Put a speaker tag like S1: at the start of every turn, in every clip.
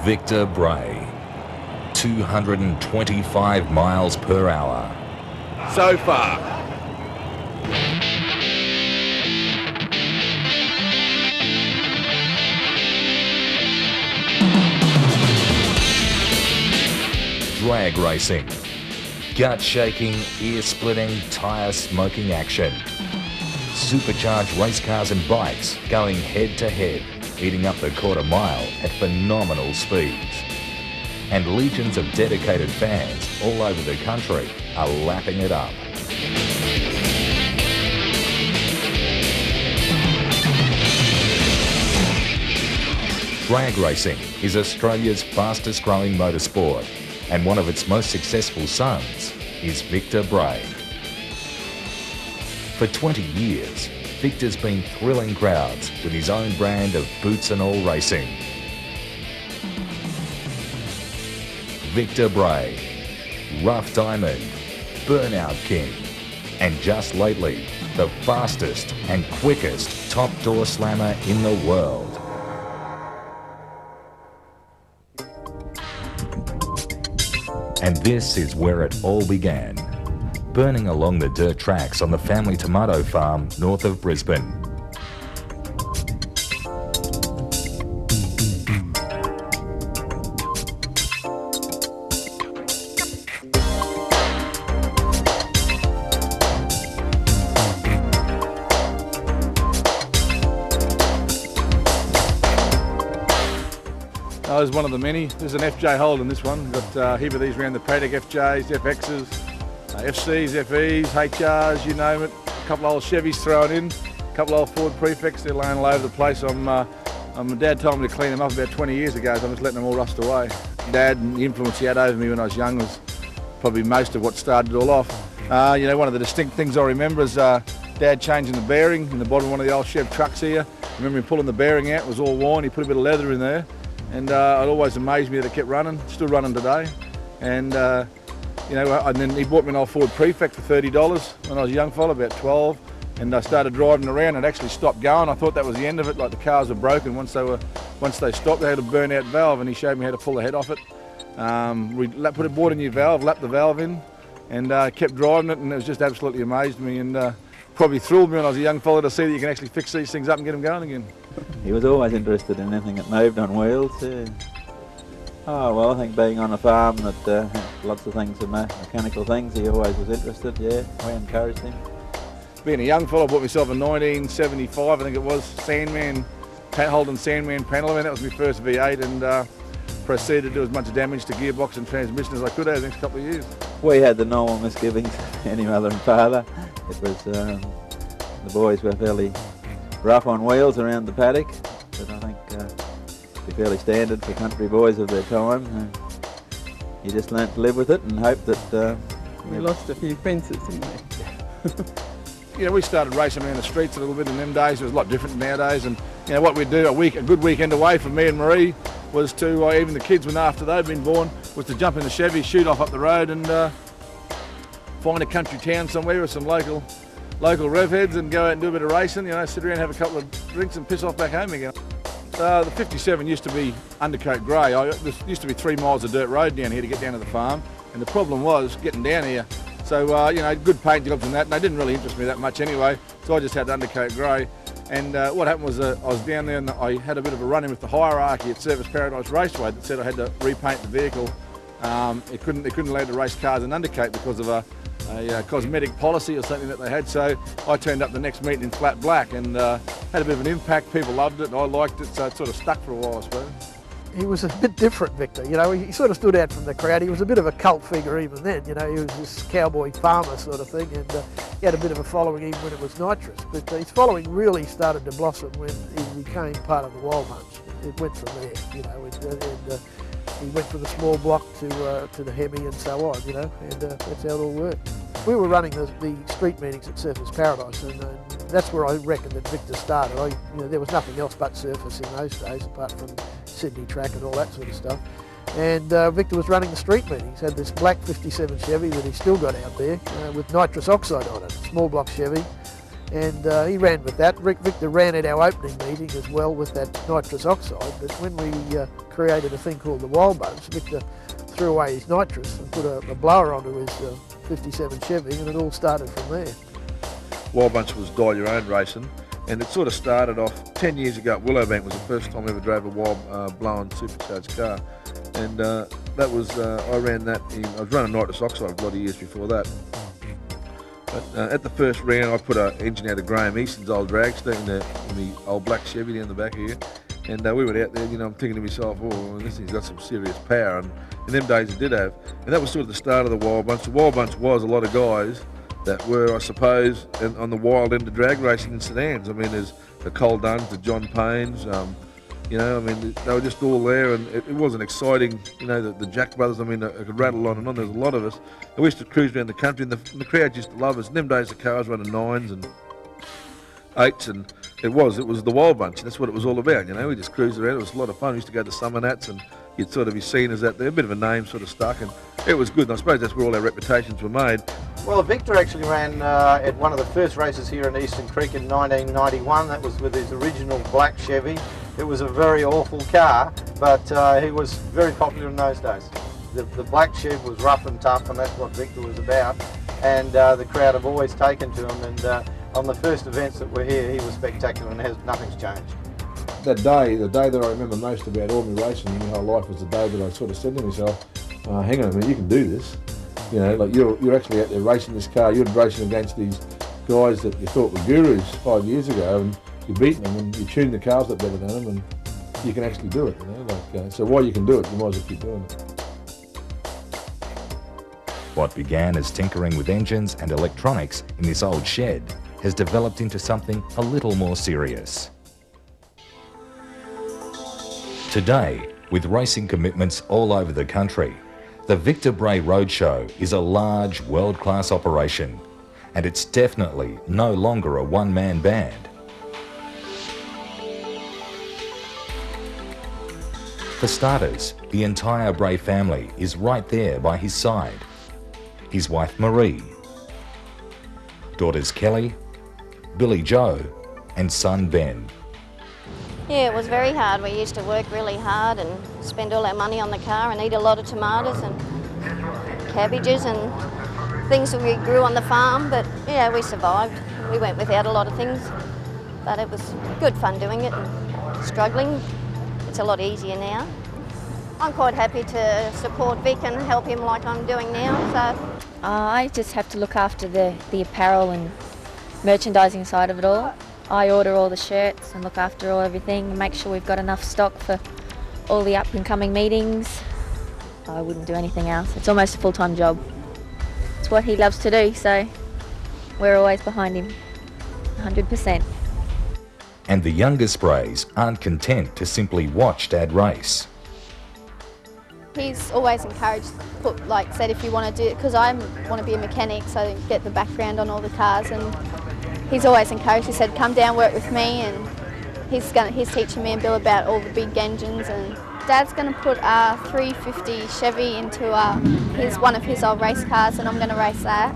S1: Victor Bray, 225 miles per hour.
S2: So far.
S1: Drag racing. Gut-shaking, ear-splitting, tyre-smoking action. Supercharged race cars and bikes going head-to-head, eating up the quarter mile at phenomenal speeds. And legions of dedicated fans all over the country are lapping it up. Drag racing is Australia's fastest growing motorsport, and one of its most successful sons is Victor Bray. For 20 years, Victor's been thrilling crowds with his own brand of boots and all racing. Victor Bray, Rough Diamond, Burnout King, and just lately, the fastest and quickest top door slammer in the world. And this is where it all began, burning along the dirt tracks on the family tomato farm north of Brisbane.
S2: I was one of the many. There's an FJ Holden, this one. Got a heap of these around the paddock, FJs, FXs, FCs, FEs, HRs, you name it. A couple of old Chevys thrown in, a couple of old Ford Prefects, they're laying all over the place. My dad told me to clean them up about 20 years ago, so I'm just letting them all rust away. Dad, and the influence he had over me when I was young was probably most of what started it all off. One of the distinct things I remember is Dad changing the bearing in the bottom of one of the old Chev trucks here. I remember him pulling the bearing out, it was all worn, he put a bit of leather in there. And it always amazed me that it kept running, still running today. And and then he bought me an old Ford Prefect for $30 when I was a young fella, about 12. And I started driving around and it actually stopped going. I thought that was the end of it, like the cars were broken. Once they stopped, they had a burnout valve and he showed me how to pull the head off it. We bought a new valve, lapped the valve in and kept driving it, and it was just absolutely amazed me and probably thrilled me when I was a young fella to see that you can actually fix these things up and get them going again.
S3: He was always interested in anything that moved on wheels. I think being on a farm that lots of things are mechanical things, he always was interested, yeah. We encouraged him.
S2: Being a young fella, I bought myself a 1975, I think it was, Holden Sandman panel. That was my first V8 and proceeded to do as much damage to gearbox and transmission as I could over the next couple of years.
S3: We had the normal misgivings, any mother and father. It was, the boys were fairly rough on wheels around the paddock, but I think be fairly standard for country boys of their time. You just learnt to live with it and hope that...
S4: we lost a few fences, didn't we?
S2: We started racing around the streets a little bit in them days. It was a lot different nowadays, and what we'd do a good weekend away from me and Marie was to, even the kids when after they'd been born, was to jump in the Chevy, shoot off up the road and find a country town somewhere with some local rev heads and go out and do a bit of racing, sit around, have a couple of drinks and piss off back home again. The 57 used to be undercoat grey. There used to be 3 miles of dirt road down here to get down to the farm, and the problem was getting down here. So, good paint jobs and that, and they didn't really interest me that much anyway, so I just had undercoat grey. And what happened was I was down there and I had a bit of a run-in with the hierarchy at Surfers Paradise Raceway that said I had to repaint the vehicle. They couldn't allow to race cars in undercoat because of a cosmetic policy or something that they had, so I turned up the next meeting in flat black and had a bit of an impact. People loved it, I liked it, so it sort of stuck for a while, I suppose.
S5: He was a bit different, Victor. He sort of stood out from the crowd. He was a bit of a cult figure even then. He was this cowboy farmer sort of thing, and he had a bit of a following even when it was nitrous. But his following really started to blossom when he became part of the Wild Bunch. It went from there, and he went from the small block to the Hemi and so on, and that's how it all worked. We were running the street meetings at Surfers Paradise, and that's where I reckon that Victor started. There was nothing else but surface in those days, apart from Sydney track and all that sort of stuff. And Victor was running the street meetings. Had this black 57 Chevy that he's still got out there with nitrous oxide on it, small block Chevy. And he ran with that. Victor ran at our opening meeting as well with that nitrous oxide, but when we created a thing called the Wild Bunch, Victor threw away his nitrous and put a blower onto his 57 Chevy, and it all started from there.
S2: Wild Bunch was dial your own racing, and it sort of started off 10 years ago at Willowbank. Was the first time I ever drove a wild blown supercharged car, and that was I ran that I was running nitrous oxide a lot of years before that. But at the first round, I put an engine out of Graham Easton's old dragster in the old black Chevy down the back here, and we went out there. I'm thinking to myself, oh, this thing's got some serious power, and in them days it did have, and that was sort of the start of the Wild Bunch. The Wild Bunch was a lot of guys that were, I suppose, on the wild end of drag racing in sedans. I mean, there's the Cole Dunns, the John Paynes, they were just all there, and it was an exciting, the Jack Brothers, I could rattle on and on. There's a lot of us. And we used to cruise around the country, and the crowd used to love us. In them days, the cars running 9s and 8s, and it was the Wild Bunch. That's what it was all about, We just cruised around. It was a lot of fun. We used to go to Summer Nats, and you'd sort of be seen as that there. A bit of a name sort of stuck, and it was good. And I suppose that's where all our reputations were made.
S6: Well, Victor actually ran at one of the first races here in Eastern Creek in 1991. That was with his original black Chevy. It was a very awful car, but he was very popular in those days. The black Chev was rough and tough, and that's what Victor was about. And the crowd have always taken to him. And on the first events that were here, he was spectacular, and nothing's changed.
S2: That day, the day that I remember most about all my racing in my whole life was the day that I sort of said to myself, hang on a minute, you can do this. You're actually out there racing this car. You're racing against these guys that you thought were gurus 5 years ago, and you're beating them, and you tune the cars up better than them, and you can actually do it. So while you can do it, you might as well keep doing it.
S1: What began as tinkering with engines and electronics in this old shed has developed into something a little more serious. Today, with racing commitments all over the country, the Victor Bray Roadshow is a large, world-class operation, and it's definitely no longer a one-man band. For starters, the entire Bray family is right there by his side. His wife Marie, daughters Kelly, Billy Joe, and son Ben.
S7: Yeah, it was very hard. We used to work really hard and spend all our money on the car and eat a lot of tomatoes and cabbages and things that we grew on the farm, but yeah, we survived. We went without a lot of things, but it was good fun doing it and struggling. It's a lot easier now. I'm quite happy to support Vic and help him like I'm doing now. So
S8: I just have to look after the apparel and merchandising side of it all. I order all the shirts and look after everything and make sure we've got enough stock for all the up and coming meetings. I wouldn't do anything else. It's almost a full-time job. It's what he loves to do, so we're always behind him, 100%.
S1: And the youngest Brays aren't content to simply watch Dad race.
S9: He's always encouraged, said if you want to do it, because I want to be a mechanic, so get the background on all the cars, and he's always encouraged. He said, come down, work with me, and he's teaching me and Bill about all the big engines. And Dad's going to put a 350 Chevy into one of his old race cars, and I'm going to race that,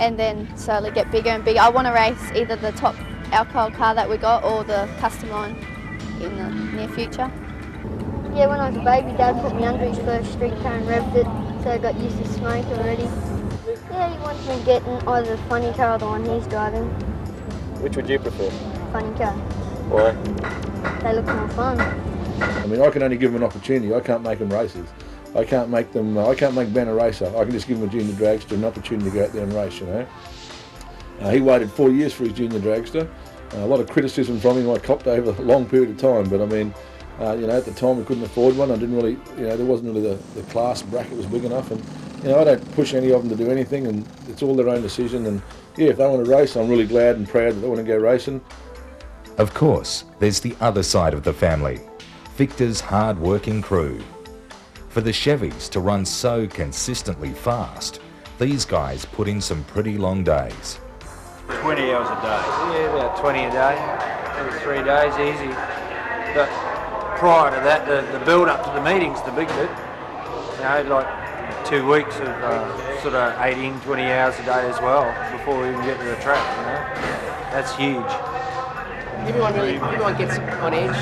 S9: and then slowly get bigger and bigger. I want to race either the top alcohol car that we got or the custom line in the near future.
S10: Yeah, when I was a baby, Dad put me under his first street car and revved it, so I got used to smoke already. Yeah, he wants me getting either the funny car or the one he's driving.
S6: Which would you prefer?
S10: Funny car.
S6: Why?
S10: They look more fun.
S2: I can only give them an opportunity. I can't make them races. I can't make Ben a racer. I can just give him a junior dragster an opportunity to go out there and race, He waited 4 years for his junior dragster. A lot of criticism from him I copped over a long period of time, but at the time we couldn't afford one. I didn't really, there wasn't really the class bracket was big enough, and I don't push any of them to do anything, and it's all their own decision. And yeah, if they want to race, I'm really glad and proud that they want to go racing.
S1: Of course, there's the other side of the family, Victor's hard-working crew. For the Chevys to run so consistently fast, these guys put in some pretty long days.
S11: 20 hours a day. Yeah, about 20 a day. Every 3 days, easy. But prior to that, the build-up to the meeting's the big bit. 2 weeks of sort of 18, 20 hours a day as well before we even get to the track, That's huge.
S12: Everyone gets on edge.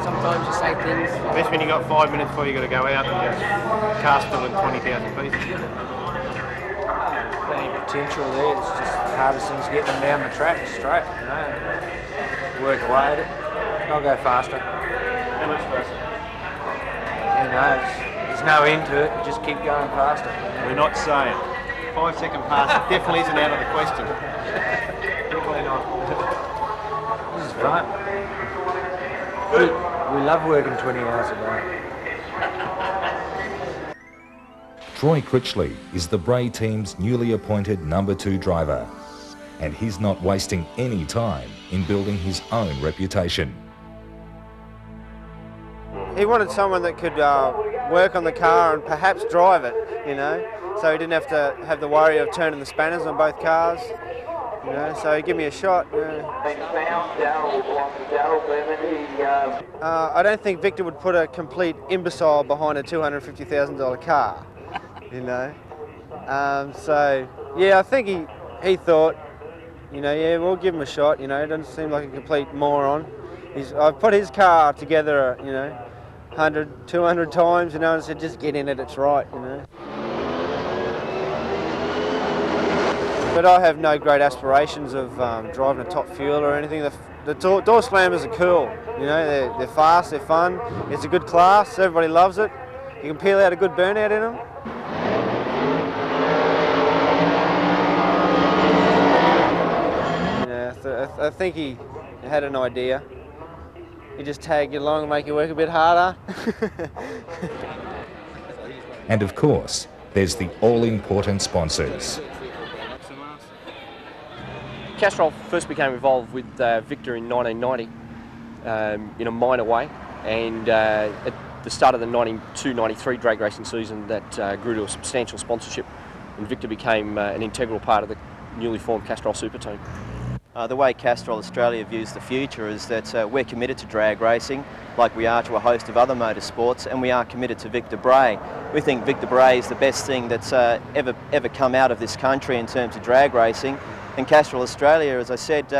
S12: Sometimes you say things.
S13: Best when you got 5 minutes before you got to go out and just cast them in 20,000 pieces.
S11: Plenty of potential there. It's just the hardest thing's getting them down the track straight. You know, work away at it. I'll go faster.
S13: How much faster?
S11: Who knows? There's no end to it. You just keep going faster.
S13: We're not saying. 5 second pass definitely isn't out of the question. Definitely not.
S11: This is fun. We love working 20 hours a day.
S1: Troy Critchley is the Bray team's newly appointed number 2 driver, and he's not wasting any time in building his own reputation.
S6: He wanted someone that could work on the car and perhaps drive it, you know, so he didn't have to have the worry of turning the spanners on both cars, you know, so he gave me a shot. I don't think Victor would put a complete imbecile behind a $250,000 car, you know. So, yeah, I think he thought, you know, yeah, we'll give him a shot, you know, it doesn't seem like a complete moron. I've put his car together, you know, 100, 200 times, you know, and said, just get in it, it's right, you know. But I have no great aspirations of driving a top fuel or anything. The door slammers are cool, you know, they're fast, they're fun, it's a good class, everybody loves it. You can peel out a good burnout in them. I think he had an idea. He just tagged you along and make you work a bit harder.
S1: And of course, there's the all-important sponsors.
S12: Castrol first became involved with Victor in 1990 in a minor way, and at the start of the 92-93 drag racing season that grew to a substantial sponsorship, and Victor became an integral part of the newly formed Castrol Super Team.
S14: The way Castrol Australia views the future is that we're committed to drag racing, like we are to a host of other motorsports, and we are committed to Victor Bray. We think Victor Bray is the best thing that's ever come out of this country in terms of drag racing, and Castrol Australia, as I said,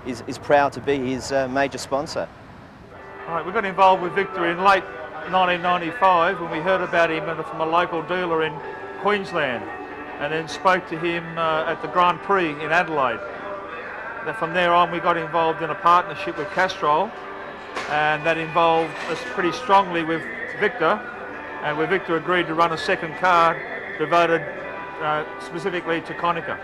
S14: is proud to be his major sponsor.
S2: Right, we got involved with Victor in late 1995 when we heard about him from a local dealer in Queensland, and then spoke to him at the Grand Prix in Adelaide. From there on, we got involved in a partnership with Castrol, and that involved us pretty strongly with Victor, and where Victor agreed to run a second car devoted specifically to Konica.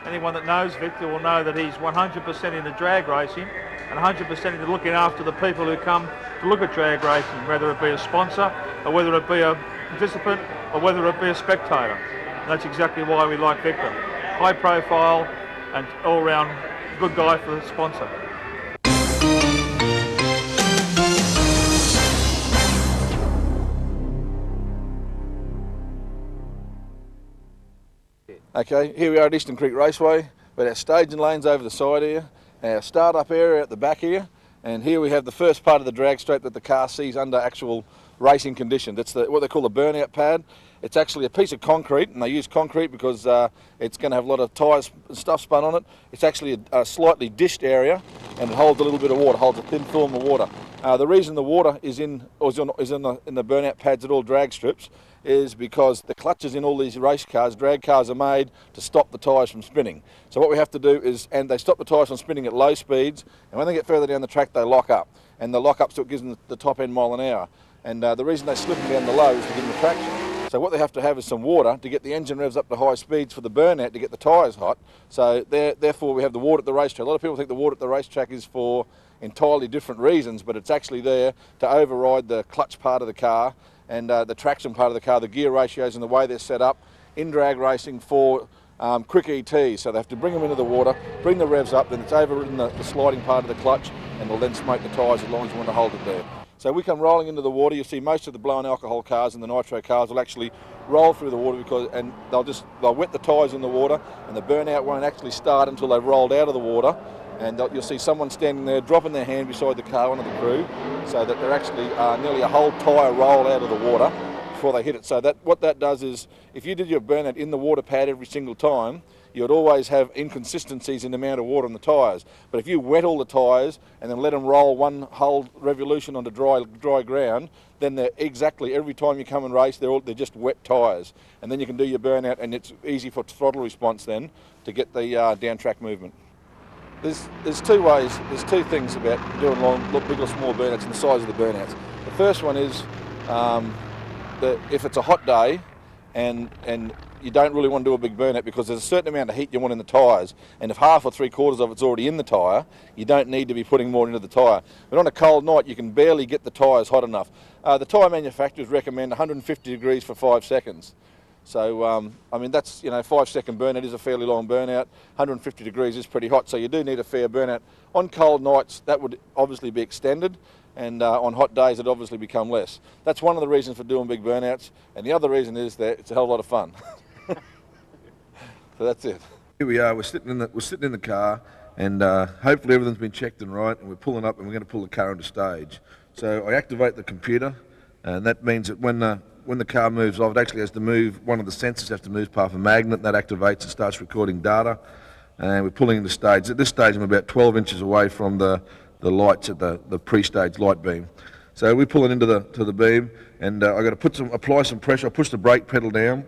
S2: Anyone that knows Victor will know that he's 100% into drag racing and 100% into looking after the people who come to look at drag racing, whether it be a sponsor or whether it be a participant or whether it be a spectator. And that's exactly why we like Victor. High profile and all-round good guy for the sponsor. Okay, here we are at Eastern Creek Raceway. We've our staging lanes over the side here, our start-up area at the back here, and here we have the first part of the drag strip that the car sees under actual racing conditions. It's what they call a burnout pad. It's actually a piece of concrete, and they use concrete because it's going to have a lot of tyres and stuff spun on it. It's actually a slightly dished area, and it holds a little bit of water, holds a thin film of water. The reason the water is in the burnout pads at all drag strips is because the clutches in all these race cars, drag cars, are made to stop the tyres from spinning. So what we have to do is, and they stop the tyres from spinning at low speeds, and when they get further down the track, they lock up. And the lock up still gives them the top end mile an hour. And the reason they slip them down the low is to give them the traction. So what they have to have is some water to get the engine revs up to high speeds for the burnout to get the tyres hot. So therefore we have the water at the racetrack. A lot of people think the water at the racetrack is for entirely different reasons, but it's actually there to override the clutch part of the car and the traction part of the car, the gear ratios and the way they're set up in drag racing for quick ETs. So they have to bring them into the water, bring the revs up, then it's overridden the sliding part of the clutch, and will then smoke the tyres as long as you want to hold it there. So we come rolling into the water. You'll see most of the blown alcohol cars and the nitro cars will actually roll through the water and they'll wet the tyres in the water, and the burnout won't actually start until they've rolled out of the water. And you'll see someone standing there dropping their hand beside the car, one of the crew, so that they're actually nearly a whole tyre roll out of the water before they hit it. So what that does is, if you did your burnout in the water pad every single time, you would always have inconsistencies in the amount of water on the tyres. But if you wet all the tyres and then let them roll one whole revolution onto dry ground, then they're exactly, every time you come and race, they're just wet tyres. And then you can do your burnout, and it's easy for throttle response then to get the down track movement. There's two ways, there's two things about doing big or small burnouts and the size of the burnouts. The first one is that if it's a hot day and you don't really want to do a big burnout because there's a certain amount of heat you want in the tyres, and if half or 3/4 of it's already in the tyre, you don't need to be putting more into the tyre. But on a cold night, you can barely get the tyres hot enough. The tyre manufacturers recommend 150 degrees for 5 seconds. So, I mean, that's, 5 second burnout is a fairly long burnout. 150 degrees is pretty hot, so you do need a fair burnout. On cold nights, that would obviously be extended, and on hot days, it'd obviously become less. That's one of the reasons for doing big burnouts, and the other reason is that it's a hell of a lot of fun. So that's it. Here we are, we're sitting in the car, and hopefully everything's been checked and right, and we're pulling up, and we're going to pull the car into stage. So I activate the computer, and that means that when the car moves off, it actually has to move, one of the sensors has to move past a magnet, and that activates and starts recording data. And we're pulling into stage. At this stage, I'm about 12 inches away from the lights at the pre-stage light beam. So we're pulling into the beam, and I've got to apply some pressure. I push the brake pedal down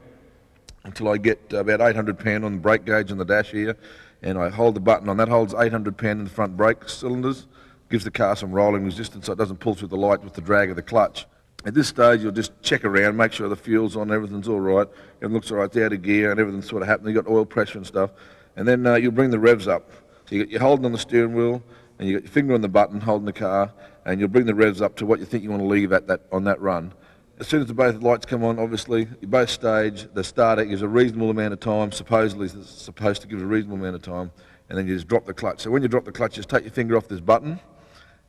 S2: until I get about 800 pound on the brake gauge on the dash here, and I hold the button on. That holds 800 pound in the front brake cylinders, gives the car some rolling resistance so it doesn't pull through the light with the drag of the clutch. At this stage, you'll just check around, make sure the fuel's on, everything's all right, everything looks all right, it's out of gear, and everything's sort of happening. You've got oil pressure and stuff, and then you'll bring the revs up. So you're holding on the steering wheel, and you've got your finger on the button, holding the car, and you'll bring the revs up to what you think you want to leave on that run. As soon as both lights come on, obviously, you both stage, the starter gives a reasonable amount of time, supposedly it's supposed to give a reasonable amount of time, and then you just drop the clutch. So when you drop the clutch, just take your finger off this button,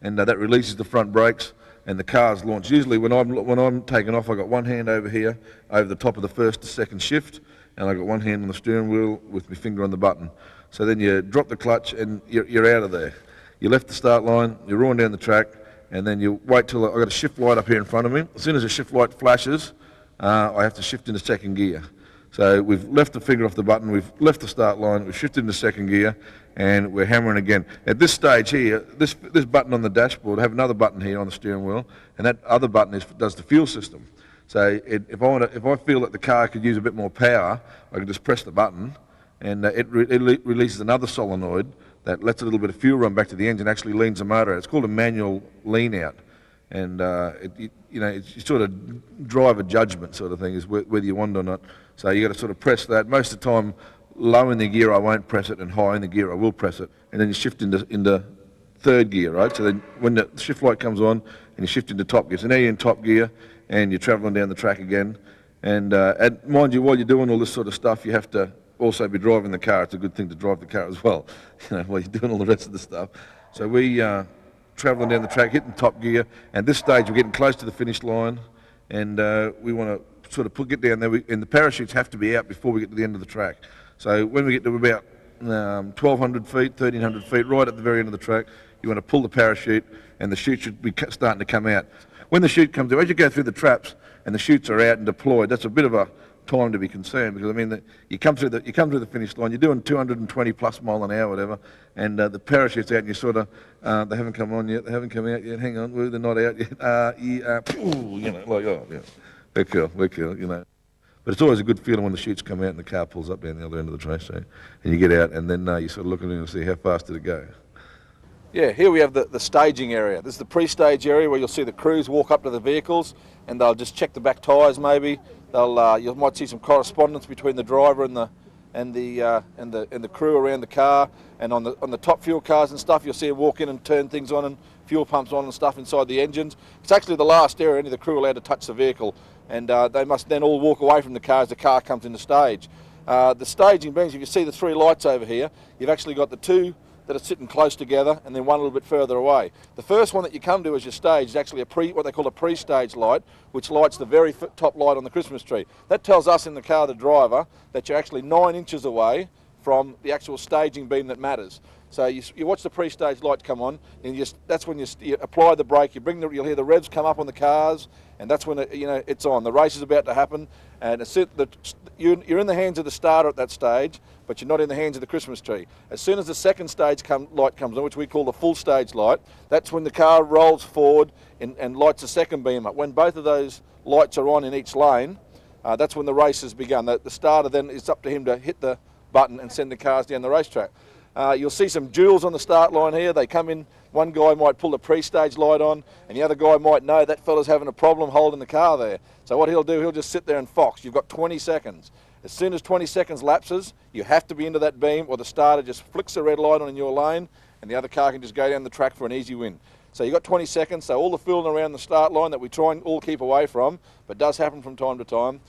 S2: and that releases the front brakes, and the car's launched. Usually when I'm taking off, I've got one hand over here, over the top of the first to second shift, and I've got one hand on the steering wheel with my finger on the button. So then you drop the clutch, and you're out of there. You left the start line, you're roaring down the track, and then you wait till I've got a shift light up here in front of me. As soon as the shift light flashes, I have to shift into second gear. So we've left the finger off the button, we've left the start line, we've shifted into second gear, and we're hammering again. At this stage here, this button on the dashboard, I have another button here on the steering wheel, and that other button does the fuel system. So if I feel that the car could use a bit more power, I can just press the button, and it releases another solenoid that lets a little bit of fuel run back to the engine, actually leans the motor out. It's called a manual lean out, and it's sort of driver judgment sort of thing, is whether you want it or not. So you got to sort of press that. Most of the time, low in the gear I won't press it, and high in the gear I will press it, and then you shift into third gear, right? So then when the shift light comes on, and you shift into top gear. So now you're in top gear, and you're travelling down the track again. And mind you, while you're doing all this sort of stuff, you have to also be driving the car. It's a good thing to drive the car as well, while you're doing all the rest of the stuff. So we travelling down the track, hitting top gear, and this stage we're getting close to the finish line, and we want to sort of get down there, and the parachutes have to be out before we get to the end of the track. So when we get to about 1,200 feet, 1,300 feet, right at the very end of the track, you want to pull the parachute, and the chute should be starting to come out. When the chute comes out, as you go through the traps and the chutes are out and deployed, that's a bit of a time to be concerned, because I mean you come through the finish line, you're doing 220 plus mile an hour, whatever, and the parachute's out, and you sort of they haven't come on yet, they haven't come out yet. Hang on, they're not out yet. We're cool, But it's always a good feeling when the chutes come out and the car pulls up down the other end of the track, and you get out, and then you sort of look at it and see how fast did it go. Yeah, here we have the staging area. This is the pre-stage area where you'll see the crews walk up to the vehicles, and they'll just check the back tyres maybe. You might see some correspondence between the driver and the crew around the car, and on the top fuel cars and stuff, you'll see them walk in and turn things on and fuel pumps on and stuff inside the engines. It's actually the last area any of the crew are allowed to touch the vehicle, and they must then all walk away from the car as the car comes into stage. The staging means, if you see the three lights over here, you've actually got the two that are sitting close together, and then one a little bit further away. The first one that you come to as your stage is actually what they call a pre-stage light, which lights the very top light on the Christmas tree. That tells us in the car, the driver, that you're actually 9 inches away from the actual staging beam that matters. So you watch the pre-stage light come on, and that's when you apply the brake. You'll hear the revs come up on the cars, and that's when it's on. The race is about to happen, and you're in the hands of the starter at that stage, but you're not in the hands of the Christmas tree. As soon as the second stage light comes on, which we call the full stage light, that's when the car rolls forward and lights the second beam up. When both of those lights are on in each lane, that's when the race has begun. The starter then, it's up to him to hit the button and send the cars down the racetrack. You'll see some duels on the start line here. They come in, one guy might pull the pre-stage light on, and the other guy might know that fella's having a problem holding the car there. So what he'll do, he'll just sit there and fox. You've got 20 seconds. As soon as 20 seconds lapses, you have to be into that beam, or the starter just flicks the red light on in your lane, and the other car can just go down the track for an easy win. So you've got 20 seconds, so all the fooling around the start line that we try and all keep away from, but does happen from time to time,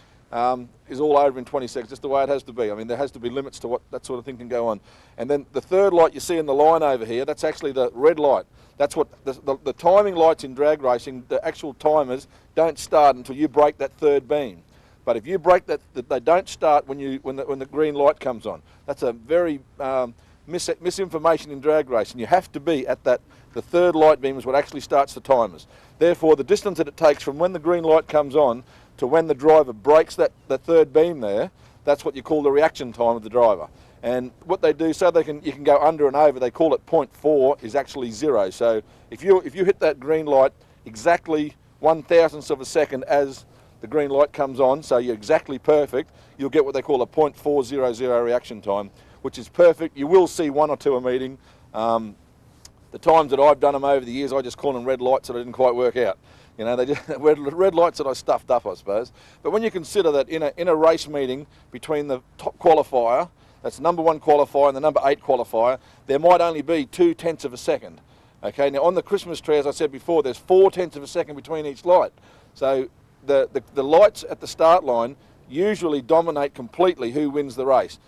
S2: is all over in 20 seconds, just the way it has to be. I mean, there has to be limits to what that sort of thing can go on. And then the third light you see in the line over here, that's actually the red light. That's what the timing lights in drag racing, the actual timers don't start until you break that third beam. But if you break that, they don't start when the green light comes on. That's a very misinformation in drag racing. You have to be at that. The third light beam is what actually starts the timers. Therefore, the distance that it takes from when the green light comes on to when the driver breaks that third beam there, that's what you call the reaction time of the driver. And what they do, so you can go under and over, they call it 0.4 is actually 0. So if you hit that green light exactly 1/1000th of a second as the green light comes on, so you're exactly perfect, you'll get what they call a 0.400 reaction time, which is perfect. You will see one or two a meeting. The times that I've done them over the years, I just call them red lights that I didn't quite work out. You know, they just red lights that I stuffed up, I suppose. But when you consider that in a race meeting between the top qualifier, that's number 1 qualifier and the number 8 qualifier, there might only be 0.2 of a second. Okay, now on the Christmas tree, as I said before, there's 0.4 of a second between each light. So the lights at the start line usually dominate completely who wins the race.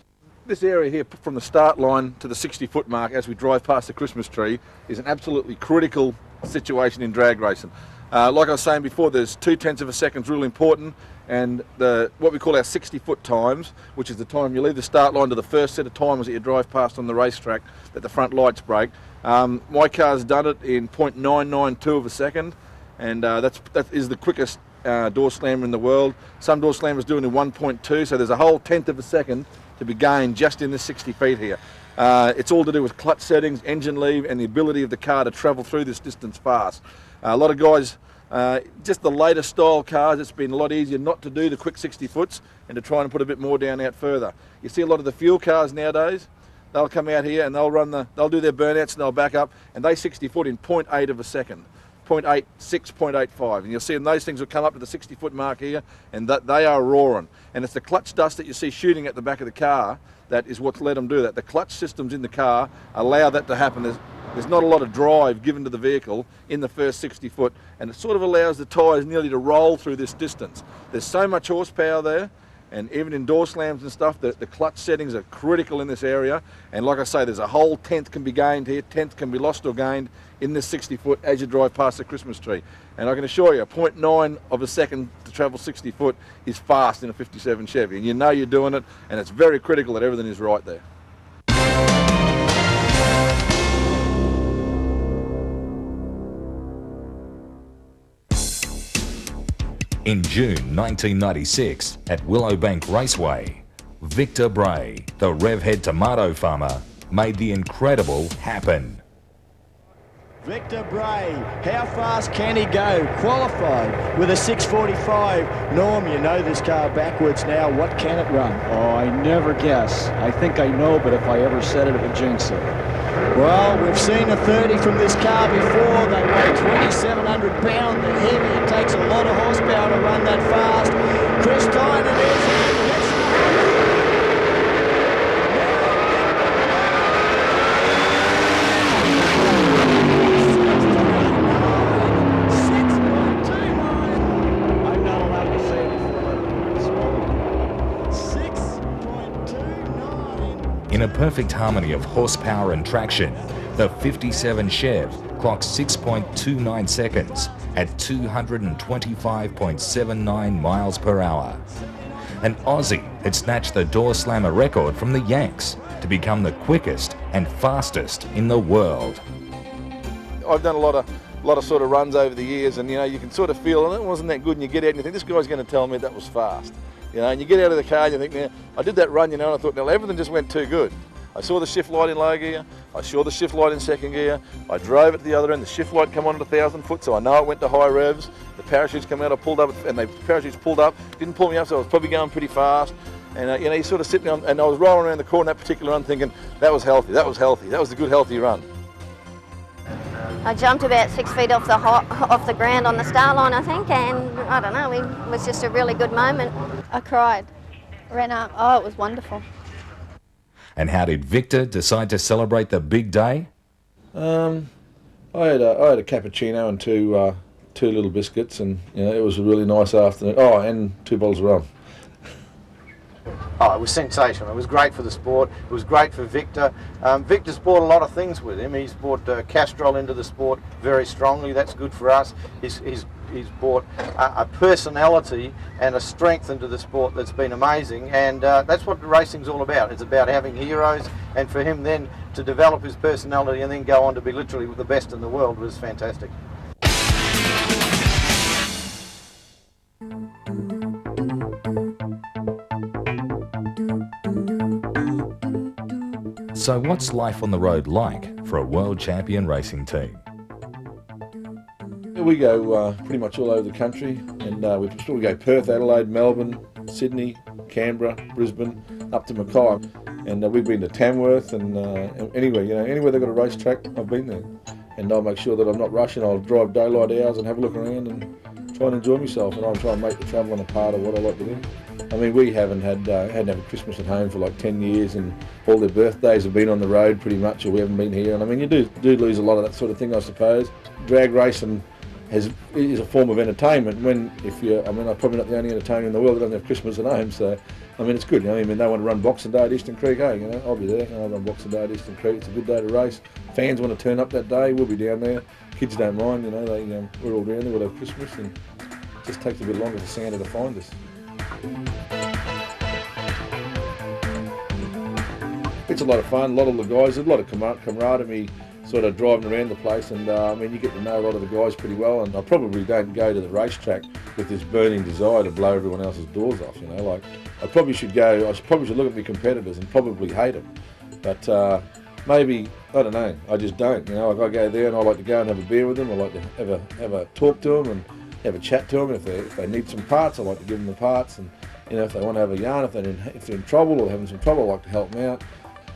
S2: This area here from the start line to the 60-foot mark as we drive past the Christmas tree is an absolutely critical situation in drag racing. Like I was saying before, there's 0.2 of a second is really important, and what we call our 60-foot times, which is the time you leave the start line to the first set of timers that you drive past on the racetrack that the front lights break. My car's done it in 0.992 of a second, and that is the quickest door slammer in the world. Some door slammers do it in 1.2, so there's a whole 1/10 of a second to be gained just in this 60 feet here. It's all to do with clutch settings, engine leave, and the ability of the car to travel through this distance fast. A lot of guys, just the later style cars, it's been a lot easier not to do the quick 60 foots and to try and put a bit more down out further. You see a lot of the fuel cars nowadays, they'll come out here and they'll do their burnouts and they'll back up, and they 60 foot in 0.8 of a second. 0.86, 0.85, and you'll see those things will come up to the 60-foot mark here, and they are roaring. And it's the clutch dust that you see shooting at the back of the car that is what's let them do that. The clutch systems in the car allow that to happen. There's not a lot of drive given to the vehicle in the first 60 foot, and it sort of allows the tyres nearly to roll through this distance. There's so much horsepower there, and even in door slams and stuff, the clutch settings are critical in this area. And like I say, there's a whole 1/10 can be gained here, 1/10 can be lost or gained in this 60 foot as you drive past the Christmas tree. And I can assure you, 0.9 of a second to travel 60 foot is fast in a 57 Chevy. And you know you're doing it, and it's very critical that everything is right there.
S1: In June 1996, at Willowbank Raceway, Victor Bray, the rev-head tomato farmer, made the incredible happen.
S15: Victor Bray, how fast can he go? Qualified with a 6:45. Norm, you know this car backwards now. What can it run?
S16: Oh, I never guess. I think I know, but if I ever said it, it would jinx it.
S15: Well, we've seen a 30 from this car before. They weigh 2,700 pounds. They're heavy. It takes a lot of horsepower to run that fast. Chris Tynan is in.
S1: In a perfect harmony of horsepower and traction, the 57 Chev clocks 6.29 seconds at 225.79 miles per hour. An Aussie had snatched the door slammer record from the Yanks to become the quickest and fastest in the world.
S2: I've done a lot of sort of runs over the years, and you can sort of feel, and it wasn't that good, and you get out and you think, this guy's going to tell me that was fast. And you get out of the car and you think, now, I did that run, and I thought, now everything just went too good. I saw the shift light in low gear, I saw the shift light in second gear, I drove at the other end, the shift light come on at 1,000 foot, so I know it went to high revs, the parachutes come out, I pulled up, and the parachutes pulled up, didn't pull me up, so I was probably going pretty fast. And you're sort of sitting on, and I was rolling around the corner that particular run thinking, that was healthy, that was a good healthy run.
S7: I jumped about 6 feet off the ground on the star line, I think, and I don't know, it was just a really good moment.
S9: I cried, ran up, oh, it was wonderful.
S1: And how did Victor decide to celebrate the big day?
S2: I had a cappuccino and two little biscuits, and it was a really nice afternoon. Oh, and 2 bottles of rum.
S6: Oh, it was sensational. It was great for the sport. It was great for Victor. Victor's brought a lot of things with him. He's brought Castrol into the sport very strongly. That's good for us. He's brought a personality and a strength into the sport that's been amazing, and that's what racing's all about. It's about having heroes, and for him then to develop his personality and then go on to be literally the best in the world was fantastic.
S1: So what's life on the road like for a world champion racing team?
S2: We go pretty much all over the country, and we go Perth, Adelaide, Melbourne, Sydney, Canberra, Brisbane, up to Mackay, and we've been to Tamworth, and anywhere they've got a racetrack, I've been there. And I'll make sure that I'm not rushing. I'll drive daylight hours and have a look around and try and enjoy myself, and I'll try and make the travelling a part of what I like to do. I mean, we hadn't had a Christmas at home for like 10 years, and all their birthdays have been on the road pretty much, or we haven't been here. And I mean, you do lose a lot of that sort of thing, I suppose. Drag racing is a form of entertainment. I'm probably not the only entertainer in the world that doesn't have Christmas at home, so I mean, it's good. I mean, they want to run Boxing Day at Eastern Creek, I'll be there. I'll run Boxing Day at Eastern Creek. It's a good day to race. Fans want to turn up that day, we'll be down there. Kids don't mind, we're all down there, we'll have Christmas, and it just takes a bit longer for Santa to find us. It's a lot of fun, a lot of the guys, a lot of camaraderie sort of driving around the place, and you get to know a lot of the guys pretty well, and I probably don't go to the racetrack with this burning desire to blow everyone else's doors off, I probably should look at my competitors and probably hate them, but maybe, I don't know, I just don't, I go there and I like to go and have a beer with them, I like to have a talk to them and have a chat to them. If they need some parts, I like to give them the parts, and if they want to have a yarn, if they're in trouble or having some trouble, I like to help them out.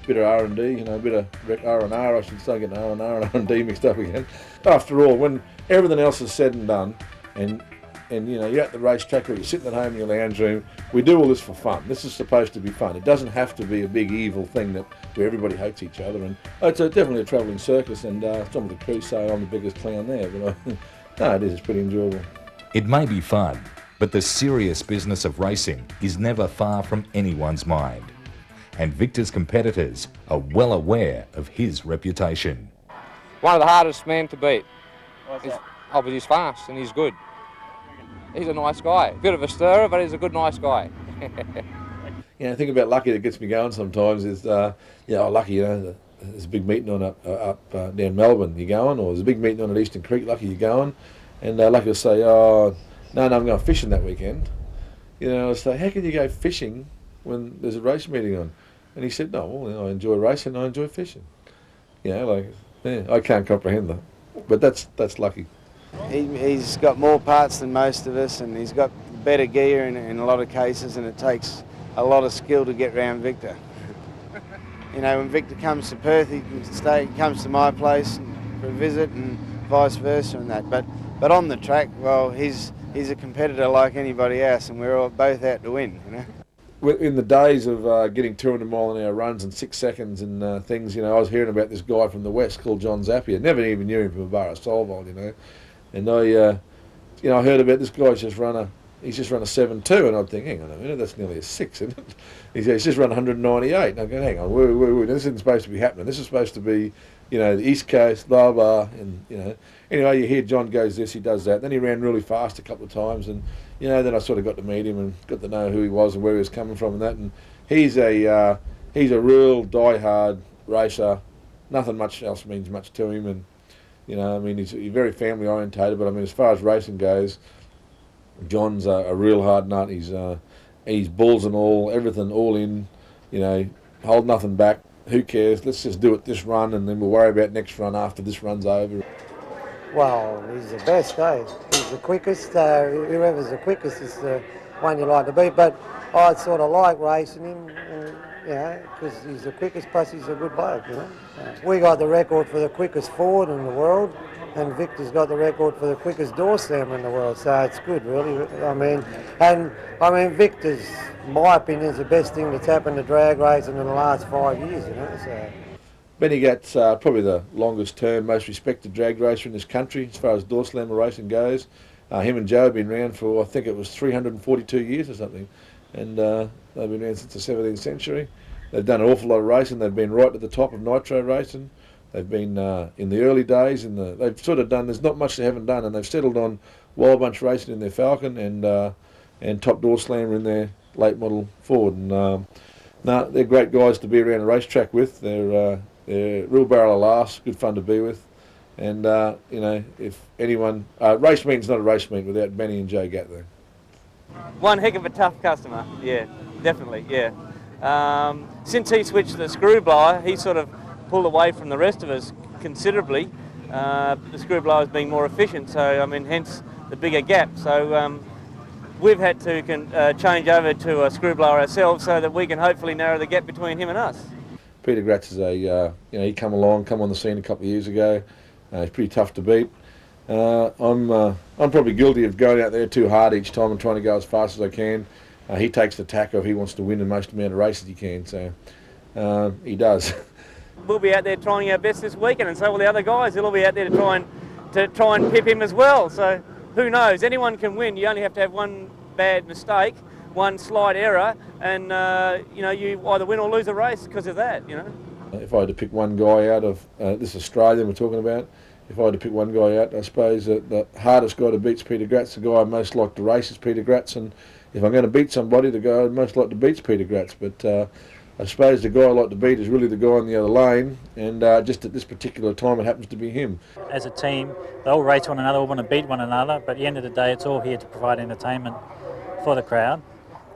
S2: Bit of R&D, a bit of R&R, I should start getting R&R and R&D mixed up again. After all, when everything else is said and done, and you're at the racetrack or you're sitting at home in your lounge room, we do all this for fun. This is supposed to be fun. It doesn't have to be a big evil thing where everybody hates each other. And it's definitely a travelling circus, and some of the crew say I'm the biggest clown there, but no, it is. It's pretty enjoyable.
S1: It may be fun, but the serious business of racing is never far from anyone's mind. And Victor's competitors are well aware of his reputation.
S17: One of the hardest men to beat. But he's fast and he's good. He's a nice guy. Bit of a stirrer, but he's a good, nice guy.
S2: The thing about Lucky that gets me going sometimes is, Lucky, there's a big meeting on up down Melbourne, you going? Or there's a big meeting on at Eastern Creek, Lucky, you going? And Lucky will say, no, I'm going fishing that weekend. I'll say, how can you go fishing when there's a race meeting on? And he said, no, well, I enjoy racing, I enjoy fishing. I can't comprehend that. But that's Lucky.
S18: He's got more parts than most of us, and he's got better gear in a lot of cases, and it takes a lot of skill to get round Victor. When Victor comes to Perth, he comes to my place for a visit, and vice versa and that. But on the track, well, he's a competitor like anybody else, and we're all both out to win,
S2: In the days of getting 200 mile an hour runs in 6 seconds and things, I was hearing about this guy from the West called John Zappia. Never even knew him from a bar of Solvol, And I heard about this guy just run he's just run a 7.2, and I'd think, hang on a minute, that's nearly a 6, isn't it? He's just run 198, and I go, hang on, this isn't supposed to be happening. This is supposed to be, you know, the East Coast, blah, blah, and, you know. Anyway, you hear John goes this, he does that. Then he ran really fast a couple of times, and, you know, then I sort of got to meet him and got to know who he was and where he was coming from and that. And he's a real die-hard racer. Nothing much else means much to him, and, you know, I mean, he's very family orientated, but I mean, as far as racing goes, John's a real hard nut. He's balls and all, everything all in, you know, hold nothing back. Who cares? Let's just do it this run, and then we'll worry about next run after this run's over.
S19: Well, he's the best, eh? He's the quickest. Whoever's the quickest is the one you like to beat. But I sort of like racing him, you know, because he's the quickest, plus he's a good bloke, you know. We got the record for the quickest forward in the world, and Victor's got the record for the quickest door slammer in the world, so it's good, really. I mean, Victor's, in my opinion, is the best thing that's happened to drag racing in the last 5 years, you know. So.
S2: Benny Gatt's probably the longest term, most respected drag racer in this country as far as door slammer racing goes. Him and Joe have been around for, I think it was 342 years or something, and they've been around since the 17th century. They've done an awful lot of racing. They've been right at the top of nitro racing. They've been in the early days, they've sort of done, there's not much they haven't done, and they've settled on Wild Bunch racing in their Falcon and Top Door Slammer in their late model Ford. And they're great guys to be around a racetrack with. They're real barrel of laughs, good fun to be with. And, you know, if anyone... race meet's not a race meet without Benny and Joe Gatt there.
S20: One heck of a tough customer, yeah, definitely, yeah. Since he switched to the screw blower, he sort of pulled away from the rest of us considerably. The screw blower's being more efficient, so, I mean, hence the bigger gap. So we've had to change over to a screw blower ourselves so that we can hopefully narrow the gap between him and us.
S2: Peter Gratz is you know, he come on the scene a couple of years ago. He's pretty tough to beat. I'm probably guilty of going out there too hard each time and trying to go as fast as I can. He takes the tack of he wants to win the most amount of races he can, so he does.
S20: We'll be out there trying our best this weekend, and so will the other guys. They'll all be out there to try and pip him as well. So who knows? Anyone can win. You only have to have one bad mistake, one slight error, and you know, you either win or lose a race because of that. You know.
S2: If I had to pick one guy out of this Australian we're talking about, if I had to pick one guy out, I suppose that the hardest guy to beat's Peter Gratz. The guy I most like to race is Peter Gratz, and if I'm going to beat somebody, the guy I'd most like to beat's Peter Gratz. But I suppose the guy I like to beat is really the guy on the other lane, and just at this particular time it happens to be him.
S21: As a team, they all race one another, all want to beat one another, but at the end of the day it's all here to provide entertainment for the crowd.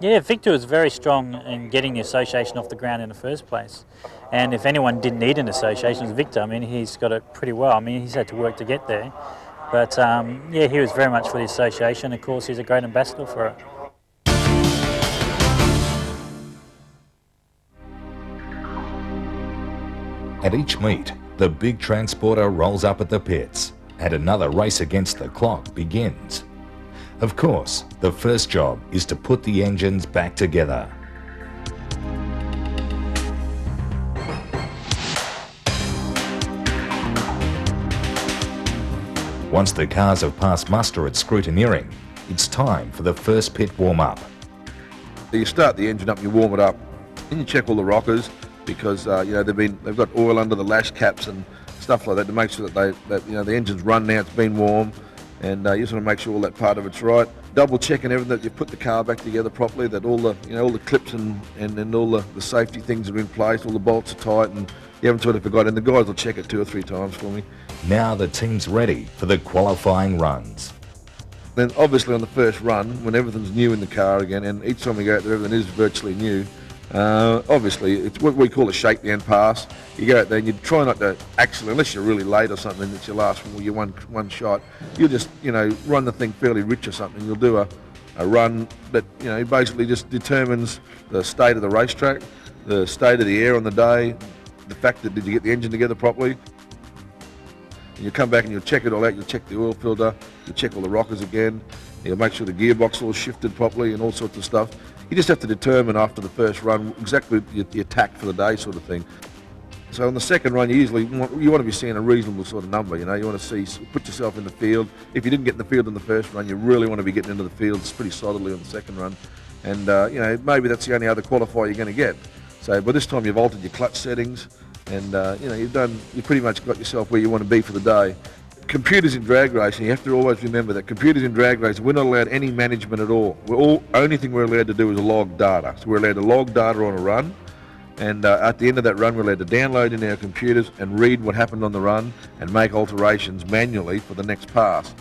S21: Yeah, Victor was very strong in getting the association off the ground in the first place. And if anyone didn't need an association, it's Victor. I mean, he's got it pretty well. I mean, he's had to work to get there. But yeah, he was very much for the association. Of course, he's a great ambassador for it.
S1: At each meet, the big transporter rolls up at the pits, and another race against the clock begins. Of course, the first job is to put the engines back together. Once the cars have passed muster at scrutineering, it's time for the first pit warm-up.
S2: You start the engine up, you warm it up, and you check all the rockers because you know they've got oil under the lash caps and stuff like that to make sure that you know the engine's run now, it's been warm, and you just want to make sure all that part of it's right. Double checking everything, that you've put the car back together properly, that all the clips and all the safety things are in place, all the bolts are tight, and you haven't sort of forgotten. And the guys will check it 2 or 3 times for me.
S1: Now the team's ready for the qualifying runs.
S2: Then obviously on the first run, when everything's new in the car again, and each time we go out there everything is virtually new, obviously it's what we call a shakedown pass. You go out there and you try not to actually, unless you're really late or something, it's your last one, your one shot, you'll just, you know, run the thing fairly rich or something. You'll do a run that, you know, basically just determines the state of the racetrack, the state of the air on the day, the fact that did you get the engine together properly. And you'll come back and you'll check it all out. You'll check the oil filter, you'll check all the rockers again, you'll make sure the gearbox is all shifted properly and all sorts of stuff. You just have to determine after the first run exactly your tack for the day sort of thing. So on the second run, you want to be seeing a reasonable sort of number. You know, you want to put yourself in the field. If you didn't get in the field on the first run, you really want to be getting into the field pretty solidly on the second run. And you know, maybe that's the only other qualifier you're going to get. So by this time, you've altered your clutch settings, and you know, you've pretty much got yourself where you want to be for the day. Computers in drag racing, you have to always remember that computers in drag racing, we're not allowed any management at all. Only thing we're allowed to do is log data. So we're allowed to log data on a run, and at the end of that run, we're allowed to download in our computers and read what happened on the run and make alterations manually for the next pass.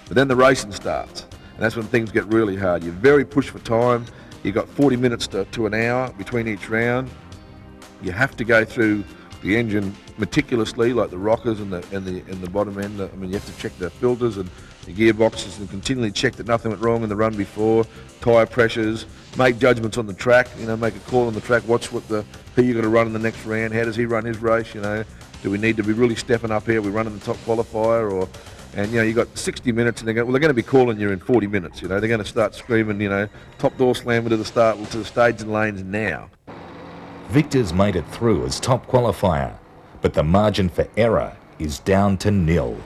S2: But then the racing starts, and that's when things get really hard. You're very pushed for time. You've got 40 minutes to an hour between each round. You have to go through the engine meticulously, like the rockers and the bottom end. I mean, you have to check the filters and the gearboxes and continually check that nothing went wrong in the run before. Tyre pressures, make judgments on the track. You know, make a call on the track. Watch who you're going to run in the next round. How does he run his race? You know, do we need to be really stepping up here? Are we running the top qualifier And you know, you got 60 minutes, and they're going to be calling you in 40 minutes. You know, they're going to start screaming, you know, top door slammer to the staging lanes now.
S1: Victor's made it through as top qualifier, but the margin for error is down to 0.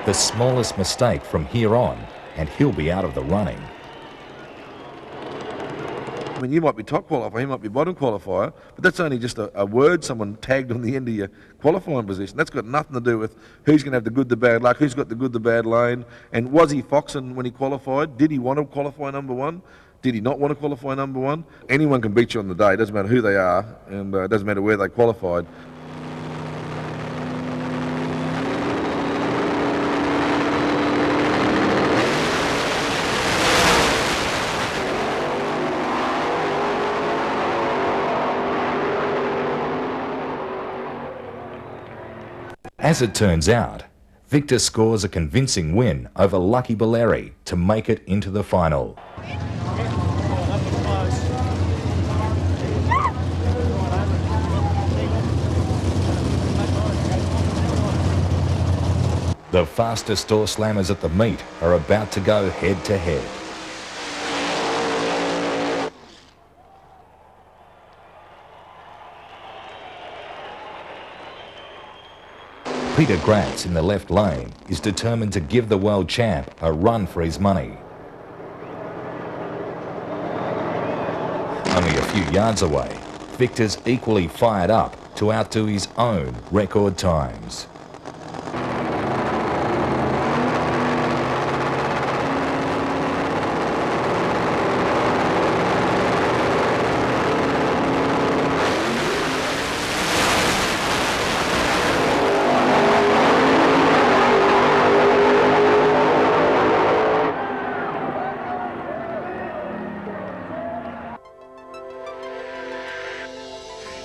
S1: The smallest mistake from here on, and he'll be out of the running.
S2: I mean, you might be top qualifier, he might be bottom qualifier, but that's only just a word someone tagged on the end of your qualifying position. That's got nothing to do with who's going to have the good, the bad luck, who's got the good, the bad lane, and was he foxing when he qualified? Did he want to qualify number 1? Did he not want to qualify number 1? Anyone can beat you on the day, it doesn't matter who they are, and it doesn't matter where they qualified.
S1: As it turns out, Victor scores a convincing win over Lucky Baleri to make it into the final. The fastest door slammers at the meet are about to go head to head. Peter Gratz in the left lane is determined to give the world champ a run for his money. Only a few yards away, Victor's equally fired up to outdo his own record times.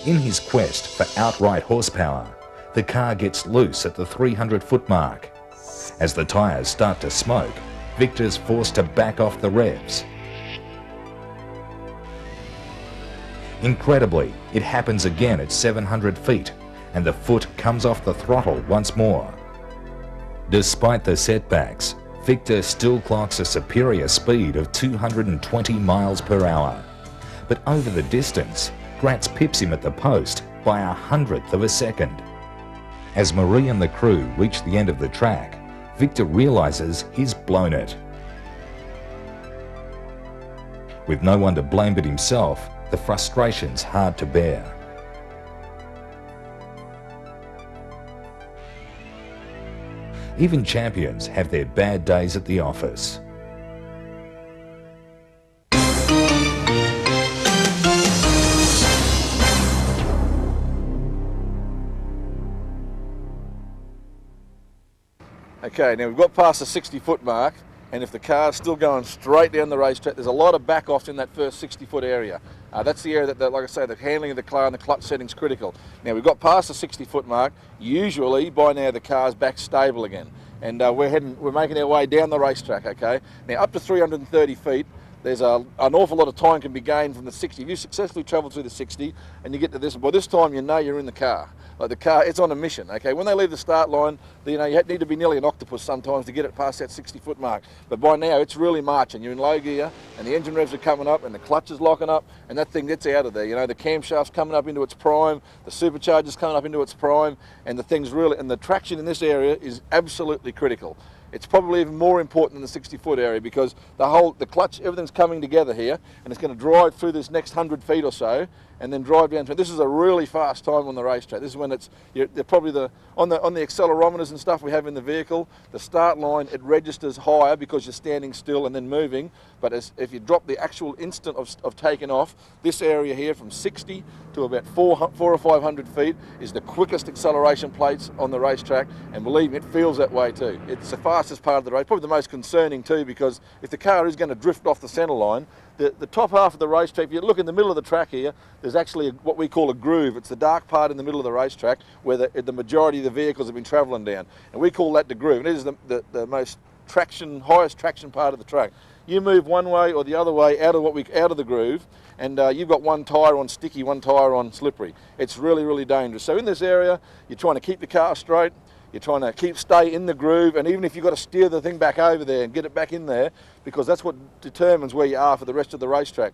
S1: In his quest for outright horsepower, the car gets loose at the 300-foot mark. As the tyres start to smoke, Victor's forced to back off the revs. Incredibly, it happens again at 700 feet, and the foot comes off the throttle once more. Despite the setbacks, Victor still clocks a superior speed of 220 miles per hour. But over the distance, Gratz pips him at the post by 100th of a second. As Marie and the crew reach the end of the track, Victor realises he's blown it. With no one to blame but himself, the frustration's hard to bear. Even champions have their bad days at the office.
S2: Okay, now we've got past the 60-foot mark, and if the car's still going straight down the racetrack, there's a lot of back-offs in that first 60-foot area. That's the area that, like I say, the handling of the car and the clutch setting's critical. Now we've got past the 60-foot mark. Usually, by now, the car's back stable again, and we're making our way down the racetrack. Okay, now up to 330 feet, there's an awful lot of time can be gained from the 60. If you successfully travel through the 60 and you get to this, by this time you know you're in the car. Like the car, it's on a mission, okay? When they leave the start line, you need to be nearly an octopus sometimes to get it past that 60-foot mark. But by now, it's really marching. You're in low gear, and the engine revs are coming up, and the clutch is locking up, and that thing gets out of there. You know, the camshaft's coming up into its prime, the supercharger's coming up into its prime, and the thing's really, and the traction in this area is absolutely critical. It's probably even more important than the 60-foot area because the clutch, everything's coming together here, and it's going to drive through this next 100 feet or so, and then drive down. This is a really fast time on the racetrack. This is when they're probably on the accelerometers and stuff we have in the vehicle. The start line, it registers higher because you're standing still and then moving. But if you drop the actual instant of taking off, this area here from 60 to about 400 or 500 feet is the quickest acceleration plates on the racetrack. And believe me, it feels that way too. It's the fastest part of the race, probably the most concerning too, because if the car is going to drift off the centre line, the top half of the racetrack, if you look in the middle of the track here, there's actually what we call a groove. It's the dark part in the middle of the racetrack where the majority of the vehicles have been travelling down. And we call that the groove. And it is the most highest traction part of the track. You move one way or the other way out of the groove, and you've got one tyre on sticky, one tyre on slippery. It's really, really dangerous. So in this area, you're trying to keep the car straight. You're trying to stay in the groove, and even if you've got to steer the thing back over there and get it back in there, because that's what determines where you are for the rest of the racetrack.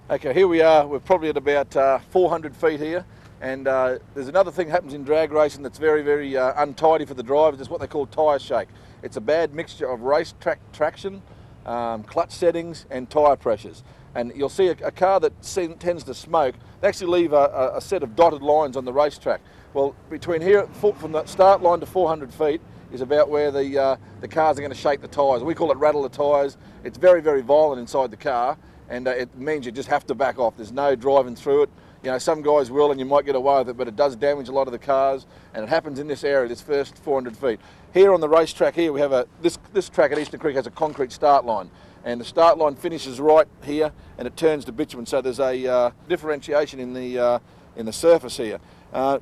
S2: Okay, here we are. We're probably at about 400 feet here, and there's another thing that happens in drag racing that's very, very untidy for the drivers. It's what they call tyre shake. It's a bad mixture of racetrack traction, clutch settings, and tyre pressures. And you'll see a car that tends to smoke, they actually leave a set of dotted lines on the racetrack. Well, between here, from the start line to 400 feet, is about where the cars are going to shake the tyres. We call it rattle the tyres. It's very, very violent inside the car, and it means you just have to back off. There's no driving through it. You know, some guys will, and you might get away with it, but it does damage a lot of the cars, and it happens in this area, this first 400 feet. Here on the racetrack here, we have this track at Eastern Creek has a concrete start line. And the start line finishes right here, and it turns to bitumen. So there's a differentiation in the surface here.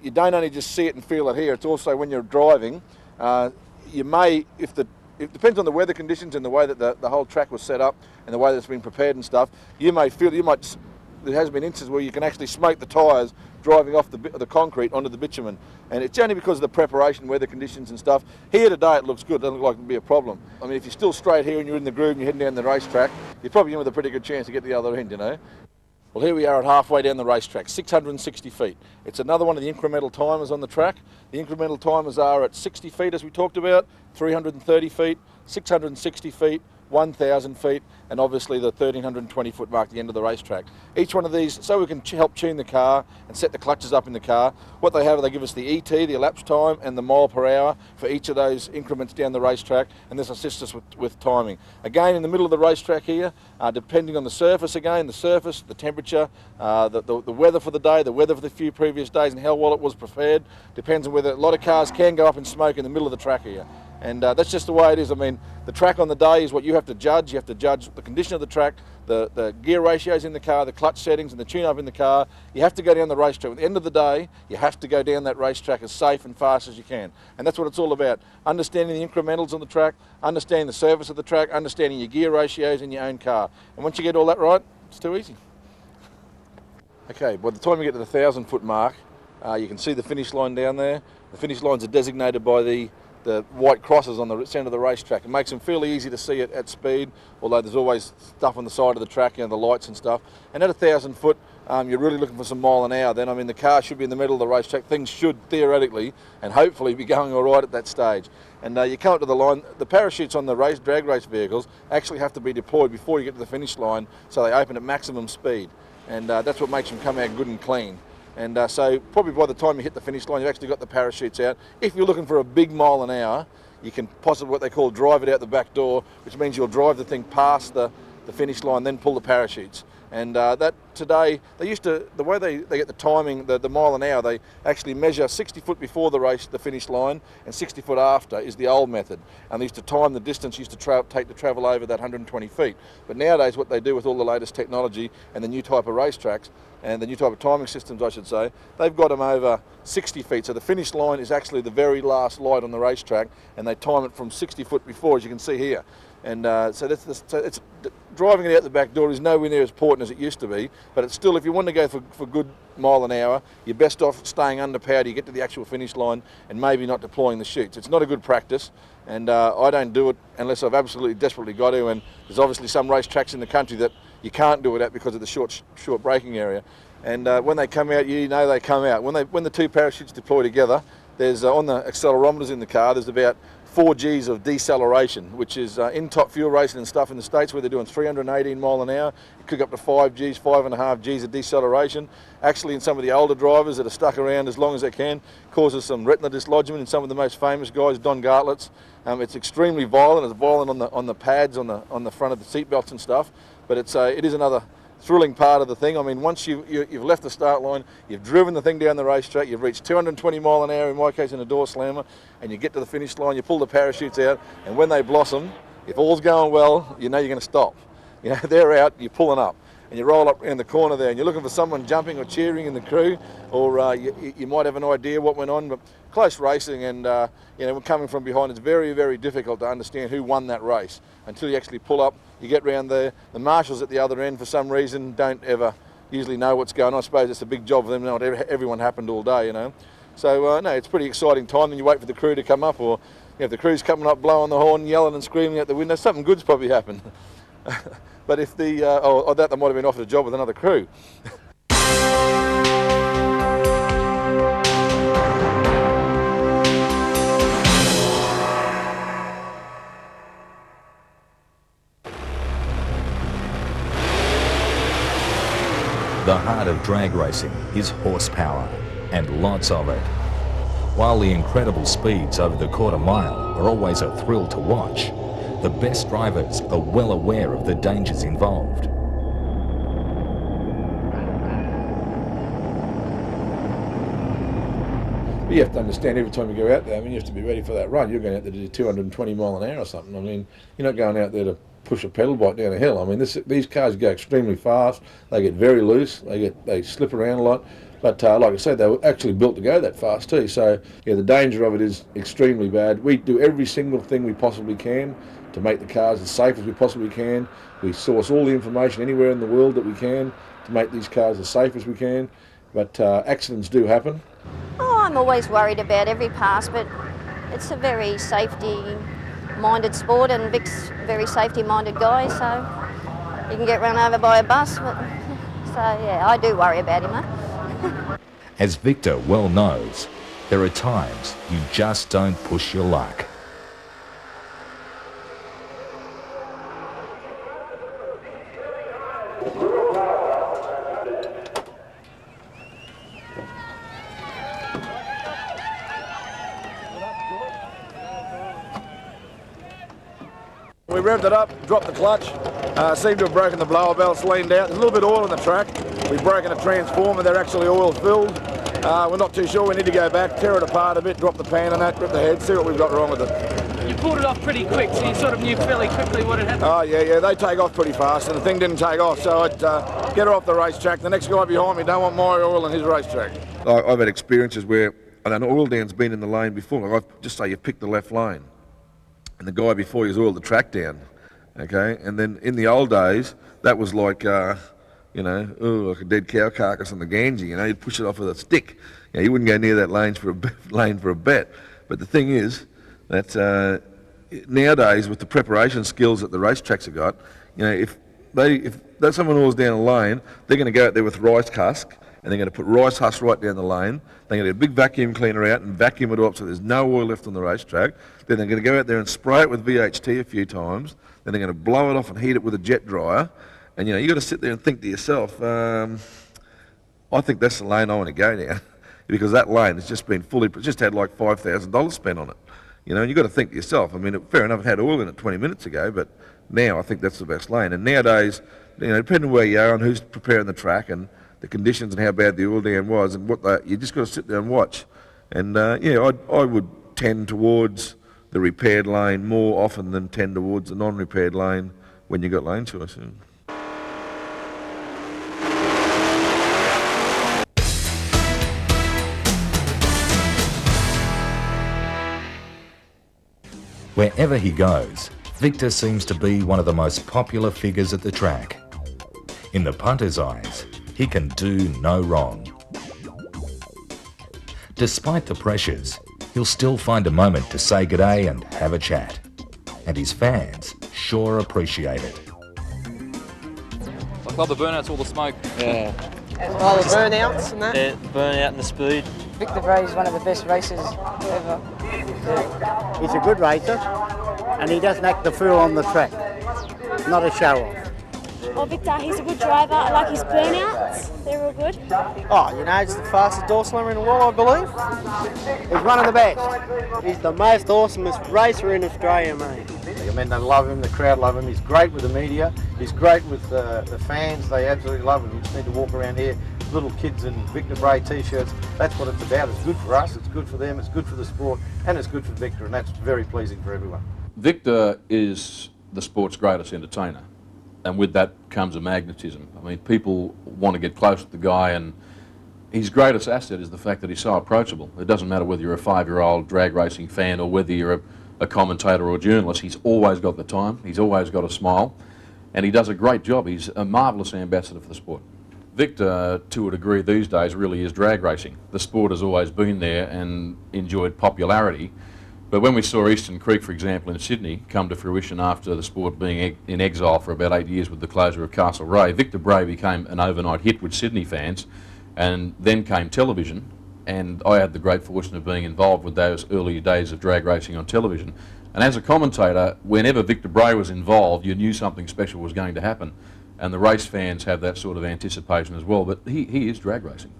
S2: You don't only just see it and feel it here. It's also when you're driving. You may, it depends on the weather conditions and the way that the whole track was set up and the way that it's been prepared and stuff. There has been instances where you can actually smoke the tyres driving off the concrete onto the bitumen, and it's only because of the preparation, weather conditions and stuff. Here today it looks good, it doesn't look like it'll be a problem. I mean, if you're still straight here and you're in the groove and you're heading down the racetrack, you're probably in with a pretty good chance to get to the other end, you know. Well, here we are at halfway down the racetrack, 660 feet. It's another one of the incremental timers on the track. The incremental timers are at 60 feet, as we talked about, 330 feet, 660 feet, 1,000 feet, and obviously the 1,320 foot mark at the end of the racetrack. Each one of these, so we can help tune the car and set the clutches up in the car. What they have, they give us the ET, the elapsed time, and the mile per hour for each of those increments down the racetrack, and this assists us with timing. Again, in the middle of the racetrack here, depending on the surface again, the temperature, the weather for the day, the weather for the few previous days, and how well it was prepared, depends on whether a lot of cars can go up in smoke in the middle of the track here. And that's just the way it is. I mean, the track on the day is what you have to judge. You have to judge the condition of the track, the gear ratios in the car, the clutch settings and the tune-up in the car. You have to go down the racetrack. At the end of the day, you have to go down that racetrack as safe and fast as you can. And that's what it's all about. Understanding the incrementals on the track, understanding the surface of the track, understanding your gear ratios in your own car. And once you get all that right, it's too easy. Okay, by the time you get to the 1,000 foot mark, you can see the finish line down there. The finish lines are designated by the white crosses on the centre of the racetrack. It makes them fairly easy to see it at speed, although there's always stuff on the side of the track, you know, the lights and stuff. And at 1,000 foot, you're really looking for some mile an hour then. I mean, the car should be in the middle of the racetrack. Things should theoretically and hopefully be going all right at that stage. And you come up to the line, the parachutes on the drag race vehicles actually have to be deployed before you get to the finish line, so they open at maximum speed. And that's what makes them come out good and clean. And so probably by the time you hit the finish line, you've actually got the parachutes out. If you're looking for a big mile an hour, you can possibly what they call drive it out the back door, which means you'll drive the thing past the finish line, then pull the parachutes. And that today, the way they get the timing, the mile an hour, they actually measure 60 foot before the race, the finish line, and 60 foot after is the old method. And they used to time the distance used to take to travel over that 120 feet. But nowadays what they do with all the latest technology and the new type of racetracks, and the new type of timing systems, I should say, they've got them over 60 feet. So the finish line is actually the very last light on the racetrack, and they time it from 60 foot before, as you can see here. And so it's driving it out the back door is nowhere near as important as it used to be, but it's still, if you want to go for good mile an hour, you're best off staying under power till you get to the actual finish line and maybe not deploying the chutes. It's not a good practice, and I don't do it unless I've absolutely desperately got to, and there's obviously some race tracks in the country that you can't do it at because of the short braking area. And when they come out, you know they come out. When the two parachutes deploy together, there's on the accelerometers in the car, there's about 4 Gs of deceleration, which is in top fuel racing and stuff in the States where they're doing 318 mile an hour, it could go up to 5 Gs, 5.5 Gs of deceleration. Actually, in some of the older drivers that are stuck around as long as they can, causes some retina dislodgement in some of the most famous guys, Don Gartlett's. It's extremely violent. It's violent on the pads, on the front of the seat belts and stuff, but it is another thrilling part of the thing. I mean, once you've left the start line, you've driven the thing down the racetrack, you've reached 220 mile an hour, in my case in a door slammer, and you get to the finish line, you pull the parachutes out, and when they blossom, if all's going well, you know you're going to stop. You know, they're out, you're pulling up, and you roll up in the corner there, and you're looking for someone jumping or cheering in the crew, or you might have an idea what went on, but close racing, and you know, coming from behind, it's very, very difficult to understand who won that race until you actually pull up. You get round there, the marshals at the other end for some reason don't ever usually know what's going on. I suppose it's a big job for them to know what everyone happened all day, you know. So no, it's a pretty exciting time. Then you wait for the crew to come up, or if the crew's coming up blowing the horn, yelling and screaming out the window, something good's probably happened. But if that they might have been offered a job with another crew.
S1: The heart of drag racing is horsepower, and lots of it. While the incredible speeds over the quarter mile are always a thrill to watch, the best drivers are well aware of the dangers involved.
S2: But you have to understand every time you go out there, I mean, you have to be ready for that run. You're going out there to do 220 mile an hour or something. I mean, you're not going out there to push a pedal bike down a hill. I mean, these cars go extremely fast. They get very loose. They slip around a lot. But like I said, they were actually built to go that fast too. So yeah, the danger of it is extremely bad. We do every single thing we possibly can to make the cars as safe as we possibly can. We source all the information anywhere in the world that we can to make these cars as safe as we can. But accidents do happen.
S7: Oh, I'm always worried about every pass, but it's a very safety-minded sport, and Vic's a very safety-minded guy, so you can get run over by a bus. But, so yeah, I do worry about him though.
S1: As Victor well knows, there are times you just don't push your luck.
S2: We revved it up, dropped the clutch, seemed to have broken the blower belts, leaned out. There's a little bit of oil in the track. We've broken a transformer, they're actually oil filled. We're not too sure, we need to go back, tear it apart a bit, drop the pan on that, rip the head, see what we've got wrong with it.
S3: You pulled it off pretty quick, so you sort of knew fairly quickly what had happened.
S2: Oh yeah, they take off pretty fast, and the thing didn't take off, so I'd get her off the racetrack. The next guy behind me don't want my oil in his racetrack. I've had experiences where an oil down's been in the lane before. Like I've just say you've picked the left lane, and the guy before you's oiled the track down, okay? And then in the old days, that was like, you know, like a dead cow carcass on the Ganges, you know, you'd push it off with a stick. You know, you wouldn't go near that lane for a bet. But the thing is that nowadays, with the preparation skills that the racetracks have got, you know, if someone oils down a lane, they're going to go out there with rice husk, and they're going to put rice husk right down the lane. They're going to get a big vacuum cleaner out and vacuum it up so there's no oil left on the racetrack. Then they're going to go out there and spray it with VHT a few times. Then they're going to blow it off and heat it with a jet dryer. And you know, you've got to sit there and think to yourself, I think that's the lane I want to go down. Because that lane has just been just had like $5,000 spent on it. You know, and you've got to think to yourself, I mean, fair enough, it had oil in it 20 minutes ago, but now I think that's the best lane. And nowadays, you know, depending on where you are and who's preparing the track and the conditions and how bad the oil down was and you just got to sit there and watch. And yeah, I would tend towards the repaired lane more often than tend towards the non-repaired lane when you got lane choice.
S1: Wherever he goes, Victor seems to be one of the most popular figures at the track. In the punter's eyes, he can do no wrong. Despite the pressures, he'll still find a moment to say g'day and have a chat. And his fans sure appreciate it.
S4: I love the burnouts, all the smoke.
S22: Yeah. Oh, the burnouts and that?
S20: Yeah, the burnout and the speed.
S22: Victor Bray is one of the best racers ever. Yeah.
S23: He's a good racer and he doesn't act the fool on the track. Not a show-off.
S24: Oh, Victor, he's a good driver. I like his burnouts. They're all good.
S22: Oh, you know, he's the fastest door slammer in the world, I believe.
S23: He's one of the best. He's the most awesomest racer in Australia, mate.
S6: I mean, they love him, the crowd love him. He's great with the media. He's great with the fans. They absolutely love him. You just need to walk around here, little kids in Victor Bray t-shirts. That's what it's about. It's good for us, it's good for them, it's good for the sport, and it's good for Victor, and that's very pleasing for everyone.
S25: Victor is the sport's greatest entertainer, and with that comes a magnetism. I mean, people want to get close to the guy, and his greatest asset is the fact that he's so approachable. It doesn't matter whether you're a 5-year-old drag racing fan or whether you're a commentator or a journalist. He's always got the time, he's always got a smile, and he does a great job. He's a marvellous ambassador for the sport. Victor, to a degree these days, really is drag racing. The sport has always been there and enjoyed popularity, but when we saw Eastern Creek, for example, in Sydney, come to fruition after the sport being in exile for about 8 years with the closure of Castlereagh, Victor Bray became an overnight hit with Sydney fans, and then came television, and I had the great fortune of being involved with those early days of drag racing on television. And as a commentator, whenever Victor Bray was involved, you knew something special was going to happen. And the race fans have that sort of anticipation as well, but he is drag racing.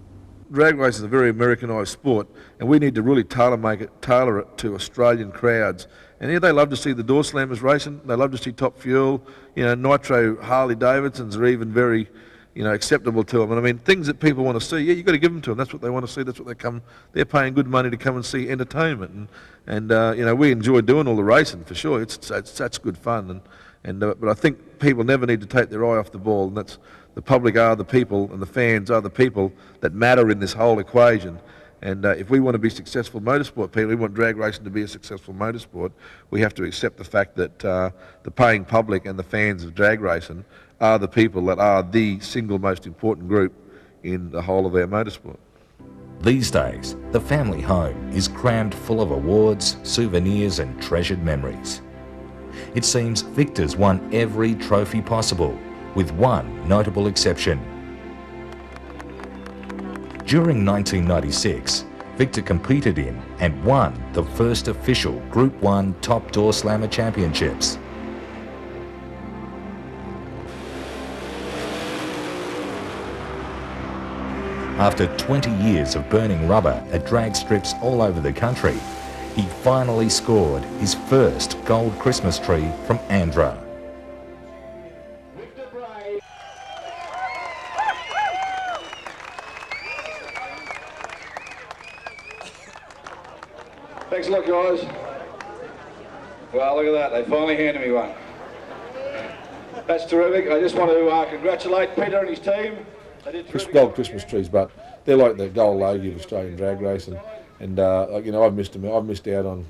S2: Drag racing is a very Americanised sport, and we need to really tailor it to Australian crowds. And yeah, they love to see the door slammers racing. They love to see Top Fuel. You know, Nitro Harley Davidsons are even very, acceptable to them. And I mean, things that people want to see, yeah, you've got to give them to them. That's what they want to see. That's what they come. They're paying good money to come and see entertainment. And we enjoy doing all the racing for sure. It's good fun. But I think people never need to take their eye off the ball. And that's the public are the people, and the fans are the people that matter in this whole equation. And if we want to be successful motorsport people, we want drag racing to be a successful motorsport, we have to accept the fact that the paying public and the fans of drag racing are the people that are the single most important group in the whole of our motorsport.
S1: These days, the family home is crammed full of awards, souvenirs and treasured memories. It seems Victor's won every trophy possible, with one notable exception. During 1996, Victor competed in and won the first official Group 1 Top Door Slammer Championships. After 20 years of burning rubber at drag strips all over the country, he finally scored his first gold Christmas tree from Andra.
S26: Thanks a lot, guys. Well, look at that. They finally handed me one. That's terrific. I just want to congratulate Peter and his team.
S2: Gold Christmas trees, but they're like the gold logie of Australian drag racing. And I've missed them. I've missed out on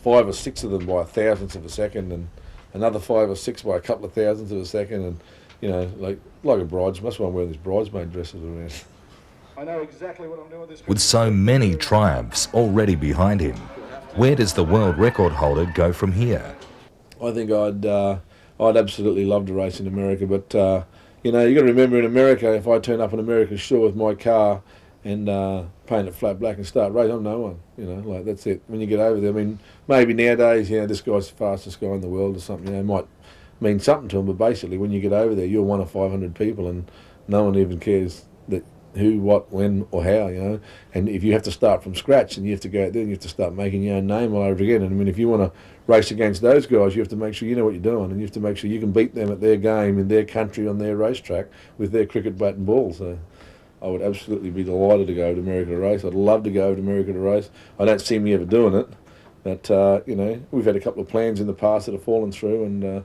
S2: 5 or 6 of them by a thousandth of a second, and another 5 or 6 by a couple of thousandths of a second. And like a bridesmaid. That's why I'm wearing these bridesmaid dresses around.
S26: I know exactly what I'm doing this.
S1: With so many triumphs already behind him, where does the world record holder go from here?
S2: I think I'd absolutely love to race in America, but you got to remember, in America, if I turn up on America's shore with my car and paint it flat black and start racing, I'm no one. That's it. When you get over there, I mean, maybe nowadays, this guy's the fastest guy in the world or something, it might mean something to him, but basically when you get over there, you're one of 500 people and no one even cares that who, what, when or how, and if you have to start from scratch and you have to go out there and you have to start making your own name all over again, and I mean, if you want to race against those guys, you have to make sure you know what you're doing, and you have to make sure you can beat them at their game, in their country, on their racetrack, with their cricket bat and ball. So I would absolutely be delighted to go to America to race. I'd love to go to America to race. I don't see me ever doing it, but we've had a couple of plans in the past that have fallen through, and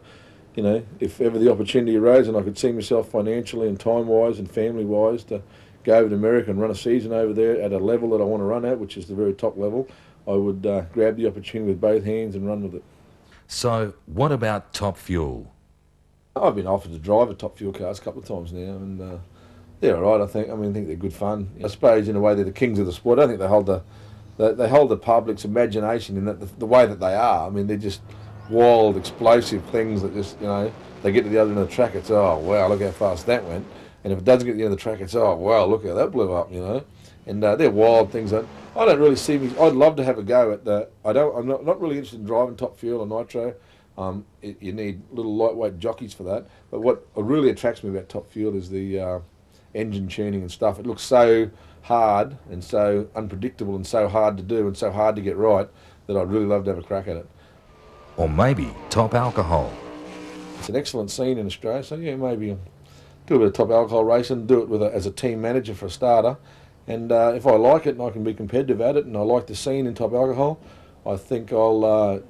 S2: if ever the opportunity arose and I could see myself financially and time-wise and family-wise to go over to America and run a season over there at a level that I want to run at, which is the very top level, I would grab the opportunity with both hands and run with it.
S1: So what about Top Fuel?
S2: I've been offered to drive a Top Fuel cars a couple of times now, and they're all right, I think. I mean, I think they're good fun. I suppose in a way they're the kings of the sport. I don't think they hold the public's imagination in that the way that they are. I mean, they're just wild, explosive things that just, you know, they get to the other end of the track, it's, oh, wow, look how fast that went. And if it doesn't get to the end of the track, it's, oh, wow, look how that blew up, you know. And they're wild things that I don't really see me. I'd love to have a go at the. I'm not really interested in driving Top Fuel or Nitro. You need little lightweight jockeys for that. But what really attracts me about Top Fuel is the engine tuning and stuff. It looks so hard and so unpredictable and so hard to do and so hard to get right that I'd really love to have a crack at it.
S1: Or maybe Top Alcohol.
S2: It's an excellent scene in Australia, so yeah, maybe do a bit of Top Alcohol racing, do it as a team manager for a starter. And if I like it and I can be competitive at it and I like the scene in Top Alcohol, I think I'll I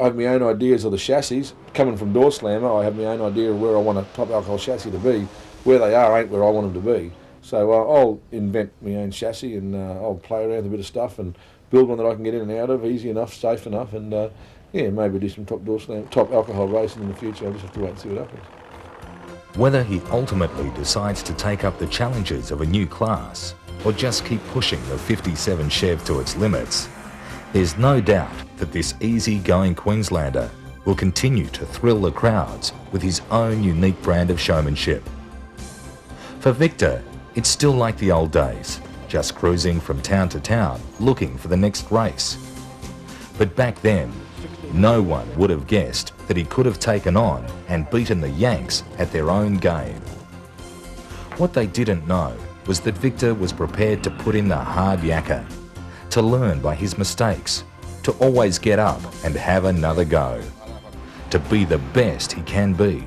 S2: have my own ideas of the chassis. Coming from Door Slammer, I have my own idea of where I want a Top Alcohol chassis to be. Where they are ain't where I want them to be. So I'll invent my own chassis and I'll play around with a bit of stuff and build one that I can get in and out of, easy enough, safe enough, and yeah, maybe do some Top Alcohol racing in the future. I'll just have to wait and see what happens.
S1: Whether he ultimately decides to take up the challenges of a new class or just keep pushing the 57 Chev to its limits, there's no doubt that this easy-going Queenslander will continue to thrill the crowds with his own unique brand of showmanship. For Victor, it's still like the old days, just cruising from town to town looking for the next race. But back then, no one would have guessed that he could have taken on and beaten the Yanks at their own game. What they didn't know was that Victor was prepared to put in the hard yakka, to learn by his mistakes, to always get up and have another go, to be the best he can be.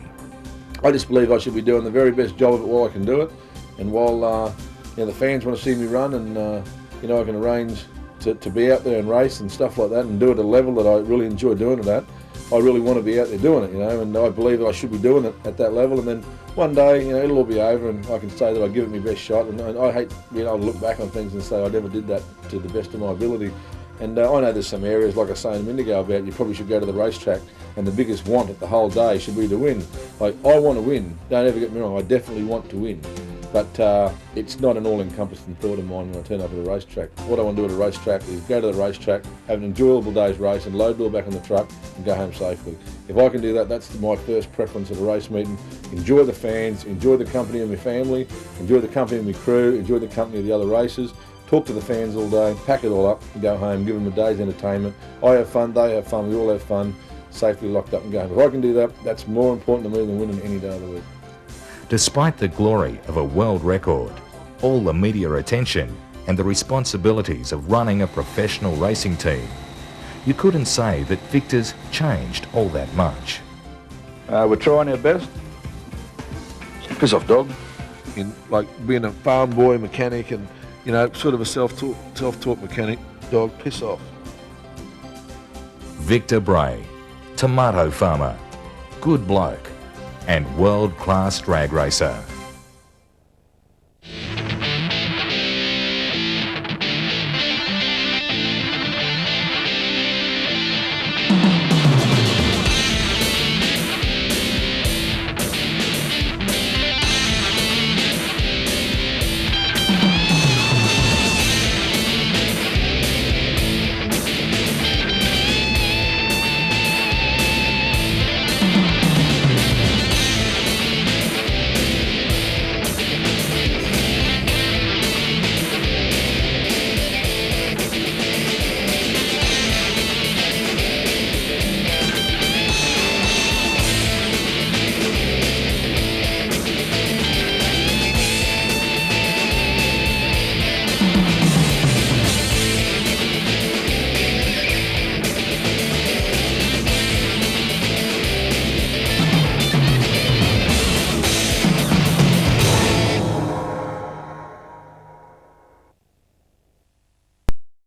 S2: I just believe I should be doing the very best job of it while I can do it, and while the fans want to see me run, and I can arrange to be out there and race and stuff like that and do it at a level that I really enjoy doing it at. I really want to be out there doing it, and I believe that I should be doing it at that level, and then one day, it'll all be over and I can say that I give it my best shot, and I hate being able to look back on things and say I never did that to the best of my ability. And I know there's some areas, like I was saying a minute ago, about you probably should go to the racetrack and the biggest want at the whole day should be to win. Like, I want to win, don't ever get me wrong, I definitely want to win. But it's not an all-encompassing thought of mine when I turn up at a racetrack. What I want to do at a racetrack is go to the racetrack, have an enjoyable day's race, and load it all back on the truck and go home safely. If I can do that, that's my first preference at a race meeting. Enjoy the fans, enjoy the company of my family, enjoy the company of my crew, enjoy the company of the other racers, talk to the fans all day, pack it all up and go home, give them a day's entertainment. I have fun, they have fun, we all have fun, safely locked up and go home. If I can do that, that's more important to me than winning any day of the week.
S1: Despite the glory of a world record, all the media attention and the responsibilities of running a professional racing team, you couldn't say that Victor's changed all that much.
S2: We're trying our best. Piss off, dog. In like being a farm boy mechanic and sort of a self-taught mechanic, dog, piss off.
S1: Victor Bray, tomato farmer, good bloke, and world-class drag racer.